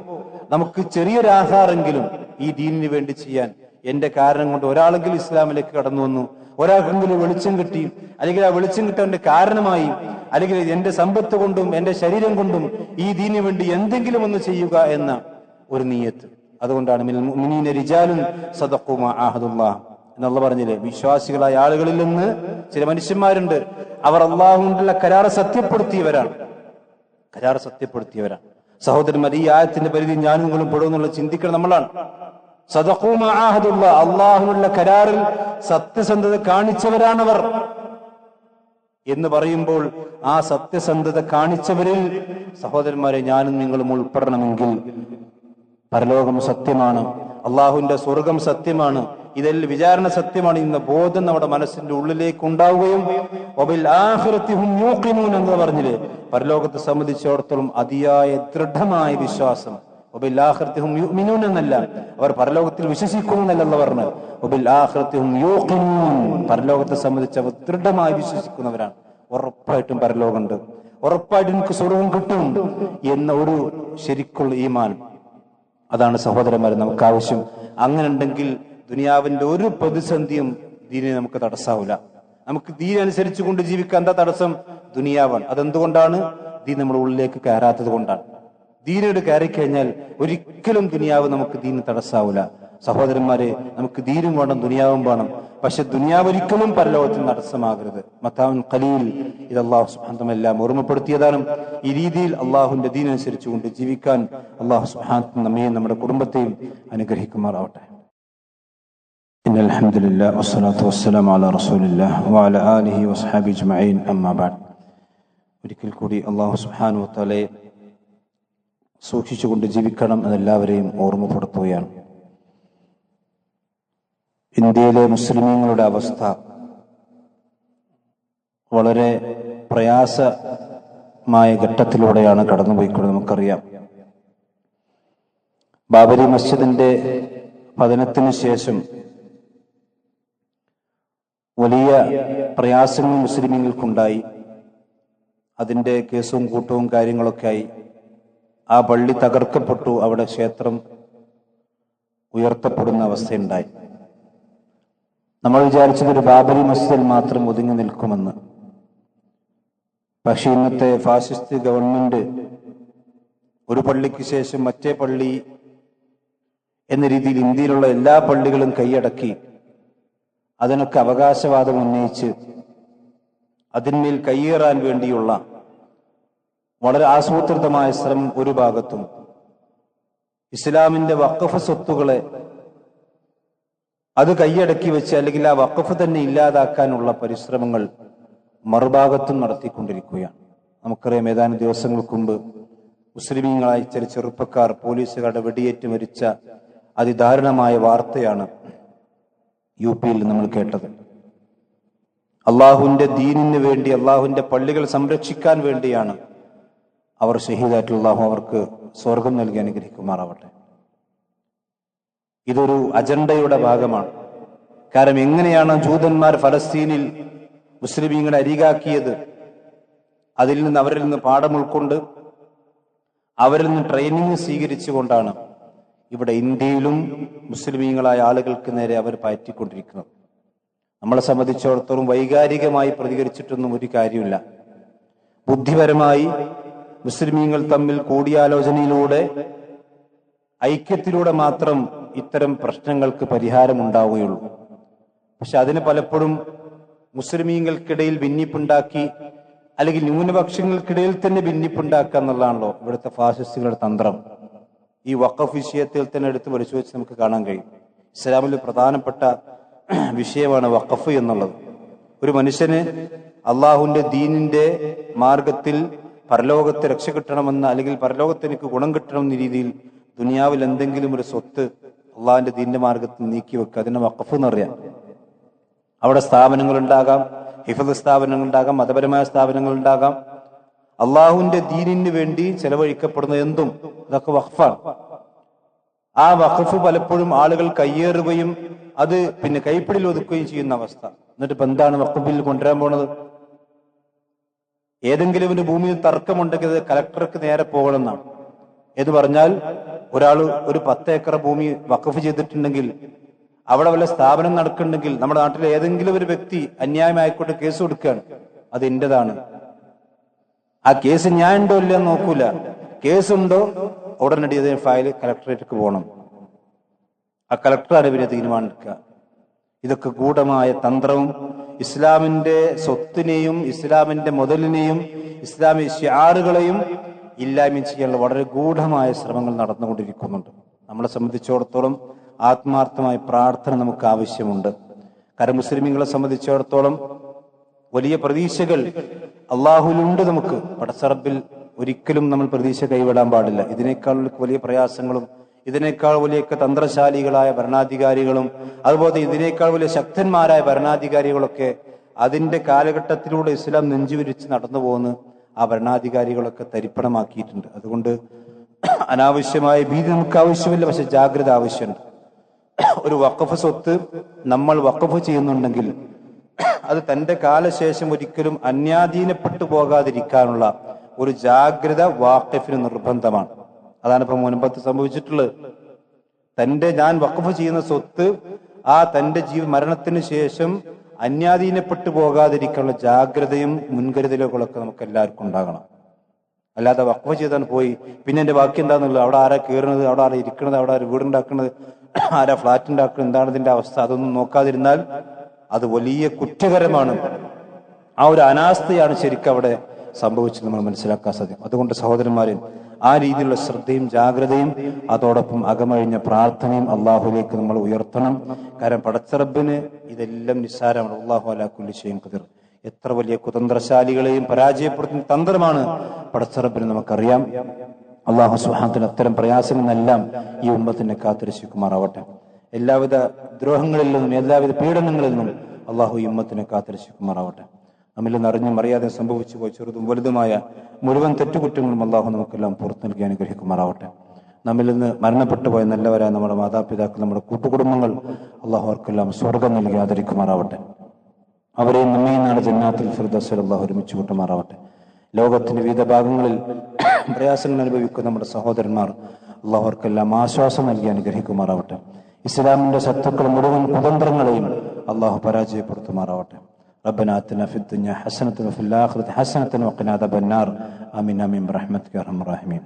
നമുക്ക് ചെറിയൊരു ആസാറെങ്കിലും ഈ ദീനിന് വേണ്ടി ചെയ്യാൻ, എന്റെ കാരണം കൊണ്ട് ഒരാളെങ്കിലും ഇസ്ലാമിലേക്ക് കടന്നു വന്നു, ഒരാൾക്കെങ്കിലും വെളിച്ചം കിട്ടി, അല്ലെങ്കിൽ ആ വെളിച്ചം കിട്ടാൻ കാരണമായി, അല്ലെങ്കിൽ എന്റെ സമ്പത്ത് കൊണ്ടും എന്റെ ശരീരം കൊണ്ടും ഈ ദീനിന് വേണ്ടി എന്തെങ്കിലും ഒന്ന് ചെയ്യുക എന്ന ഒരു നിയ്യത്ത്. അതുകൊണ്ടാണ് മിനൽ മുഅ്മിനീന റിജാലുൻ സദഖൂ മാ അഹദുല്ലാഹ് എന്നുള്ള പറഞ്ഞില്ലേ. വിശ്വാസികളായ ആളുകളിൽ നിന്ന് ചില മനുഷ്യന്മാരുണ്ട്, അവർ അള്ളാഹുവിന്റെ കരാർ സത്യപ്പെടുത്തിയവരാണ്. സഹോദരന്മാർ, ഈ ആയത്തിന്റെ പരിധി ഞാനും നിങ്ങളും പെടുമെന്നുള്ള ചിന്തിക്കണം നമ്മളാണ്. സദഖൂ മാ അഹദുല്ലാഹ്, അള്ളാഹുവിനുള്ള കരാറിൽ സത്യസന്ധത കാണിച്ചവരാണവർ. എന്ന് പറയുമ്പോൾ ആ സത്യസന്ധത കാണിച്ചവരിൽ സഹോദരന്മാരെ ഞാനും നിങ്ങളും ഉൾപ്പെടണമെങ്കിൽ പരലോകം സത്യമാണ്, അള്ളാഹുവിന്റെ സ്വർഗം സത്യമാണ്, ഇതെല്ലാം വിചാരണ സത്യമാണ് എന്ന ബോധം നമ്മുടെ മനസ്സിന്റെ ഉള്ളിലേക്ക് ഉണ്ടാവുകയും വബിൽ ആഖിറതി ഹും യൂഖിനൂൻ എന്ന് പറഞ്ഞില്ലേ, പരലോകത്തെ സംബന്ധിച്ചിടത്തോളം അതിയായ ദൃഢമായ വിശ്വാസം. വബിൽ ആഖിറതി ഹും യുഅ്മിനൂൻ എന്നല്ല, അവർ പരലോകത്തിൽ വിശ്വസിക്കുന്നു എന്നല്ല പറഞ്ഞത്. വബിൽ ആഖിറതി ഹും യൂഖിനൂൻ, പരലോകത്തെ സംബന്ധിച്ച് അവർ ദൃഢമായി വിശ്വസിക്കുന്നവരാണ്. ഉറപ്പായിട്ടും പരലോകമുണ്ട്, ഉറപ്പായിട്ടും എനിക്ക് സ്വർഗം കിട്ടും എന്ന ഒരു ശരിക്കുള്ള ഈമാൻ, അതാണ് സഹോദരന്മാരെ നമുക്ക് ആവശ്യം. അങ്ങനെ ഉണ്ടെങ്കിൽ ദുനിയാവിന്റെ ഒരു പ്രതിസന്ധിയും ദീനിനെ നമുക്ക് തടസ്സാവില്ല. നമുക്ക് ദീൻ അനുസരിച്ചു കൊണ്ട് ജീവിക്കാൻ എന്താ തടസ്സം? ദുനിയാവാണ്. അതെന്തുകൊണ്ടാണ്? ദീൻ നമ്മുടെ ഉള്ളിലേക്ക് കയറാത്തത് കൊണ്ടാണ്. ദീനോട് കയറിക്കഴിഞ്ഞാൽ ഒരിക്കലും ദുനിയാവ് നമുക്ക് ദീന് തടസ്സാവില്ല. സഹോദരന്മാരെ, നമുക്ക് ദീനും വേണം, ദുനിയാവും വേണം. പക്ഷെ ദുനിയാവ് ഒരിക്കലും പരലോകത്തിന് തടസ്സമാകരുത്. മത്താഉൻ ഖലീൽ, ഇത് അല്ലാഹു സുബ്ഹാനഹു വ തആല എല്ലാം ഓർമ്മപ്പെടുത്തിയതാണ്. ഈ രീതിയിൽ അള്ളാഹുവിന്റെ ദീൻ അനുസരിച്ചു കൊണ്ട് ജീവിക്കാൻ അല്ലാഹു സുബ്ഹാനഹു വ തആല നമ്മയും നമ്മുടെ കുടുംബത്തെയും അനുഗ്രഹിക്കുമാറാവട്ടെ. ഇന്നൽ ഹംദുലില്ലാഹി വസ്സലാത്തു വസ്സലാമു അലാ റസൂലില്ലാഹി വഅലാ ആലിഹി വസ്ഹബിഹി അജ്മഈൻ. അമ്മാ ബഅദ്. ഒരിക്കൽ കൂടി അല്ലാഹു സുബ്ഹാനഹു വ തആലയെ സൂക്ഷിച്ചുകൊണ്ട് ജീവിക്കണം എന്നെല്ലാവരെയും ഓർമ്മപ്പെടുത്തുകയാണ്. ഇന്ത്യയിലെ മുസ്ലിമീങ്ങളുടെ അവസ്ഥ വളരെ പ്രയാസമായ ഘട്ടത്തിലൂടെയാണ് കടന്നുപോയിക്കൊണ്ട് നമുക്കറിയാം. ബാബരി മസ്ജിദിന്റെ പതനത്തിന് ശേഷം വലിയ പ്രയാസങ്ങൾ മുസ്ലിമീങ്ങൾക്കുണ്ടായി. അതിന്റെ കേസും കൂട്ടവും കാര്യങ്ങളൊക്കെ ആയി. ആ പള്ളി തകർക്കപ്പെട്ടു, അവിടെ ക്ഷേത്രം ഉയർത്തപ്പെടുന്ന അവസ്ഥയുണ്ടായി. നമ്മൾ വിചാരിച്ചത് ഒരു ബാബരി മസ്ജിദിൽ മാത്രം ഒതുങ്ങി നിൽക്കുമെന്ന്. പക്ഷെ ഇന്നത്തെ ഫാസിസ്റ്റ് ഗവൺമെന്റ് ഒരു പള്ളിക്ക് ശേഷം മറ്റേ പള്ളി എന്ന രീതിയിൽ ഇന്ത്യയിലുള്ള എല്ലാ പള്ളികളും കൈയടക്കി അതിനൊക്കെ അവകാശവാദം ഉന്നയിച്ച് അതിന്മേൽ കയ്യേറാൻ വേണ്ടിയുള്ള വളരെ ആസൂത്രിതമായ ശ്രമം ഒരു ഭാഗത്തും, ഇസ്ലാമിന്റെ വഖഫ് സ്വത്തുകളെ അത് കൈയടക്കി വെച്ച് അല്ലെങ്കിൽ ആ വഖഫ് തന്നെ ഇല്ലാതാക്കാനുള്ള പരിശ്രമങ്ങൾ മറുഭാഗത്തും നടത്തിക്കൊണ്ടിരിക്കുകയാണ്. നമുക്കറിയാം, ഏതാനും ദിവസങ്ങൾക്ക് മുമ്പ് മുസ്ലിമീങ്ങളായ ചില ചെറുപ്പക്കാർ പോലീസുകാരുടെ വെടിയേറ്റ് മരിച്ച അതിദാരുണമായ വാർത്തയാണ് യു.പിയിൽ നമ്മൾ കേട്ടത്. അള്ളാഹുവിന്റെ ദീനിന് വേണ്ടി, അള്ളാഹുവിന്റെ പള്ളികൾ സംരക്ഷിക്കാൻ വേണ്ടിയാണ് അവർ ഷഹീദായിട്ടുള്ള. അള്ളാഹു അവർക്ക് സ്വർഗം നൽകി അനുഗ്രഹിക്കുമാറാവട്ടെ. ഇതൊരു അജണ്ടയുടെ ഭാഗമാണ്. കാരണം എങ്ങനെയാണ് ജൂതന്മാർ ഫലസ്തീനിൽ മുസ്ലിമീങ്ങളെ അരികാക്കിയത്, അതിൽ നിന്ന് അവരിൽ നിന്ന് പാഠം ഉൾക്കൊണ്ട് അവരിൽ നിന്ന് ട്രെയിനിങ് സ്വീകരിച്ചുകൊണ്ടാണ് ഇവിടെ ഇന്ത്യയിലും മുസ്ലിമീങ്ങളായ ആളുകൾക്ക് നേരെ അവർ പയറ്റിക്കൊണ്ടിരിക്കുന്നത്. നമ്മളെ സംബന്ധിച്ചിടത്തോളം വൈകാരികമായി പ്രതികരിച്ചിട്ടൊന്നും ഒരു കാര്യമില്ല. ബുദ്ധിപരമായി മുസ്ലിമീങ്ങൾ തമ്മിൽ കൂടിയാലോചനയിലൂടെ, ഐക്യത്തിലൂടെ മാത്രം ഇത്തരം പ്രശ്നങ്ങൾക്ക് പരിഹാരം ഉണ്ടാവുകയുള്ളൂ. പക്ഷെ അതിന് പലപ്പോഴും മുസ്ലിമീങ്ങൾക്കിടയിൽ ഭിന്നിപ്പുണ്ടാക്കി, അല്ലെങ്കിൽ ന്യൂനപക്ഷങ്ങൾക്കിടയിൽ തന്നെ ഭിന്നിപ്പുണ്ടാക്കുക എന്നുള്ളതാണല്ലോ ഇവിടുത്തെ ഫാസിസ്റ്റുകളുടെ തന്ത്രം. ഈ വഖഫ് വിഷയത്തിൽ തന്നെ എടുത്ത് പരിശോധിച്ച് നമുക്ക് കാണാൻ കഴിയും. ഇസ്ലാമിൽ പ്രധാനപ്പെട്ട വിഷയമാണ് വഖഫ് എന്നുള്ളത്. ഒരു മനുഷ്യന് അള്ളാഹുവിന്റെ ദീനിന്റെ മാർഗത്തിൽ പരലോകത്ത് രക്ഷ കിട്ടണമെന്ന്, അല്ലെങ്കിൽ പരലോകത്ത് എനിക്ക് ഗുണം കിട്ടണമെന്ന രീതിയിൽ ദുനിയാവിൽ എന്തെങ്കിലും ഒരു സ്വത്ത് അള്ളാഹുവിന്റെ ദീനിന്റെ മാർഗത്തിൽ നീക്കി വെക്കുക, അതിനെ വഖഫ് എന്ന് പറയാം. അവിടെ സ്ഥാപനങ്ങൾ ഉണ്ടാകാം, ഹിഫ്ള് സ്ഥാപനങ്ങൾ ഉണ്ടാകാം, മതപരമായ സ്ഥാപനങ്ങൾ ഉണ്ടാകാം. അള്ളാഹുവിന്റെ ദീനിന് വേണ്ടി ചെലവഴിക്കപ്പെടുന്ന എന്തും അതൊക്കെ വഖഫാണ്. ആ വഖഫ് പലപ്പോഴും ആളുകൾ കയ്യേറുകയും അത് പിന്നെ കൈപ്പിടിയിൽ ഒതുക്കുകയും ചെയ്യുന്ന അവസ്ഥ. എന്നിട്ട് ഇപ്പൊ എന്താണ് വഖഫ് ബിൽ കൊണ്ടുവരാൻ പോണത്? ഏതെങ്കിലും ഒരു ഭൂമിയിൽ തർക്കമുണ്ടെങ്കിൽ അത് കലക്ടർക്ക് നേരെ പോകണമെന്നാണ്. എന്ന് പറഞ്ഞാൽ ഒരാൾ ഒരു 10 ഏക്കർ ഭൂമി വഖഫ് ചെയ്തിട്ടുണ്ടെങ്കിൽ, അവിടെ വല്ല സ്ഥാപനം നടക്കുന്നുണ്ടെങ്കിൽ, നമ്മുടെ നാട്ടിലെ ഏതെങ്കിലും ഒരു വ്യക്തി അന്യായമായിക്കോട്ടെ കേസ് കൊടുക്കുകയാണ്, അത് എന്റേതാണ്. ആ കേസ് ഞാൻ ഉണ്ടോ ഇല്ലെന്ന് നോക്കൂല. കേസുണ്ടോ ഉടനടി അതിന് ഫയൽ കലക്ടറേറ്റിലേക്ക് പോകണം. ആ കളക്ടറാണ് ഇവരെ തീരുമാനിക്കുക. ഇതൊക്കെ ഗൂഢമായ തന്ത്രവും ഇസ്ലാമിന്റെ സ്വത്തിനെയും ഇസ്ലാമിന്റെ മുതലിനെയും ഇസ്ലാമിക ശിആറുകളെയും ഇല്ലായ്മ ചെയ്യാനുള്ള വളരെ ഗൂഢമായ ശ്രമങ്ങൾ നടന്നുകൊണ്ടിരിക്കുന്നുണ്ട്. നമ്മളെ സംബന്ധിച്ചിടത്തോളം ആത്മാർത്ഥമായ പ്രാർത്ഥന നമുക്ക് ആവശ്യമുണ്ട്. കാരണം മുസ്ലിമീങ്ങളെ സംബന്ധിച്ചിടത്തോളം വലിയ പ്രതീക്ഷകൾ അള്ളാഹുലുണ്ട്. നമുക്ക് പടച്ചറബിൽ ഒരിക്കലും നമ്മൾ പ്രതീക്ഷ കൈവിടാൻ പാടില്ല. ഇതിനേക്കാൾ വലിയ പ്രയാസങ്ങളും ഇതിനേക്കാൾ വലിയ തന്ത്രശാലികളായ ഭരണാധികാരികളും അതുപോലെ ഇതിനേക്കാൾ വലിയ ശക്തന്മാരായ ഭരണാധികാരികളൊക്കെ അതിന്റെ കാലഘട്ടത്തിലൂടെ ഇസ്ലാം നെഞ്ചുവിരിച്ച് നടന്നു പോകുന്ന ആ ഭരണാധികാരികളൊക്കെ തരിപ്പണമാക്കിയിട്ടുണ്ട്. അതുകൊണ്ട് അനാവശ്യമായ ഭീതി നമുക്ക് ആവശ്യമില്ല, പക്ഷെ ജാഗ്രത ആവശ്യമുണ്ട്. ഒരു വഖഫ് സ്വത്ത് നമ്മൾ വഖഫ് ചെയ്യുന്നുണ്ടെങ്കിൽ അത് തന്റെ കാലശേഷം ഒരിക്കലും അന്യാധീനപ്പെട്ടു പോകാതിരിക്കാനുള്ള ഒരു ജാഗ്രത വാഖിഫിന് നിർബന്ധമാണ്. അതാണ് ഇപ്പൊ മുൻപത്ത് സംഭവിച്ചിട്ടുള്ളത്. ഞാൻ വഖഫ് ചെയ്യുന്ന സ്വത്ത് തന്റെ മരണത്തിന് ശേഷം അന്യാധീനപ്പെട്ടു പോകാതിരിക്കാനുള്ള ജാഗ്രതയും മുൻകരുതലുകളൊക്കെ നമുക്ക് എല്ലാവർക്കും ഉണ്ടാകണം. അല്ലാതെ വഖഫ് ചെയ്താൽ പോയി പിന്നെ എന്റെ ബാക്കി എന്താന്നുള്ളത്, അവിടെ ആരാ കയറുന്നത്, അവിടെ ആരാ ഇരിക്കുന്നത്, അവിടെ ആരാ വീടുണ്ടാക്കുന്നത്, ആരാ ഫ്ലാറ്റ് ഉണ്ടാക്കുന്നത്, എന്താണ് ഇതിന്റെ അവസ്ഥ, അതൊന്നും നോക്കാതിരുന്നാൽ അത് വലിയ കുറ്റകരമാണ്. ആ ഒരു അനാസ്ഥയാണ് ശരിക്കും അവിടെ സംഭവിച്ചത് നമ്മൾ മനസ്സിലാക്കാൻ സാധിക്കും. അതുകൊണ്ട് സഹോദരന്മാരെ, ആ രീതിയിലുള്ള ശ്രദ്ധയും ജാഗ്രതയും അതോടൊപ്പം അകമഴിഞ്ഞ പ്രാർത്ഥനയും അള്ളാഹുലേക്ക് നമ്മൾ ഉയർത്തണം. കാരണം പടച്ചറബിന് ഇതെല്ലാം നിസ്സാരമാണ്. അല്ലാഹു അലാ കുല്ലി ഷൈഇൻ ഖദീർ. എത്ര വലിയ കുതന്ത്രശാലികളെയും പരാജയപ്പെടുത്തുന്ന തന്ത്രമാണ് പടച്ചറബിന് നമുക്കറിയാം. അള്ളാഹു സുബ്ഹാനഹു വ തആല അത്തരം പ്രയാസങ്ങളെല്ലാം ഈ ഉമ്മത്തിനെ കാത്തുരക്ഷിക്കുമാറാവട്ടെ. എല്ലാവിധ ദ്രോഹങ്ങളിൽ നിന്നും എല്ലാവിധ പീഡനങ്ങളിൽ നിന്നും അള്ളാഹു ഈ ഉമ്മത്തിനെ കാത്തുരക്ഷിക്കുമാറാവട്ടെ. നമ്മിൽ നിന്ന് അറിഞ്ഞും അറിയാതെ സംഭവിച്ചു പോയ ചെറുതും വലുതുമായ മുഴുവൻ തെറ്റുകുറ്റങ്ങളും അള്ളാഹു നമുക്കെല്ലാം പുറത്തു നൽകി അനുഗ്രഹിക്കുമാറാവട്ടെ. നമ്മിൽ നിന്ന് മരണപ്പെട്ടു പോയ നല്ലവരായ നമ്മുടെ മാതാപിതാക്കൾ, നമ്മുടെ കൂട്ടുകുടുംബങ്ങൾ അള്ളാഹു അവർക്കെല്ലാം സ്വർഗം നൽകി ആദരിക്കുമാറാവട്ടെ. അവരെയും നമ്മയും നാളെ ജന്നാത്തുൽ ഫിർദൗസിൽ അള്ളാഹു ഒരുമിച്ച് കൂട്ടുമാറാവട്ടെ. ലോകത്തിന്റെ വിവിധ ഭാഗങ്ങളിൽ പ്രയാസങ്ങൾ അനുഭവിക്കുന്ന നമ്മുടെ സഹോദരന്മാർ അള്ളാഹു അവർക്കെല്ലാം ആശ്വാസം നൽകി അനുഗ്രഹിക്കുമാറാവട്ടെ. ഇസ്ലാമിന്റെ ശത്രുക്കൾ മുഴുവൻ കുതന്ത്രങ്ങളെയും അള്ളാഹു പരാജയപ്പെടുത്തുമാറാവട്ടെ. ربنا آتنا في الدنيا حسنة وفي الآخرة حسنة وقنا عذاب النار آمين آمين برحمتك يا أرحم الراحمين.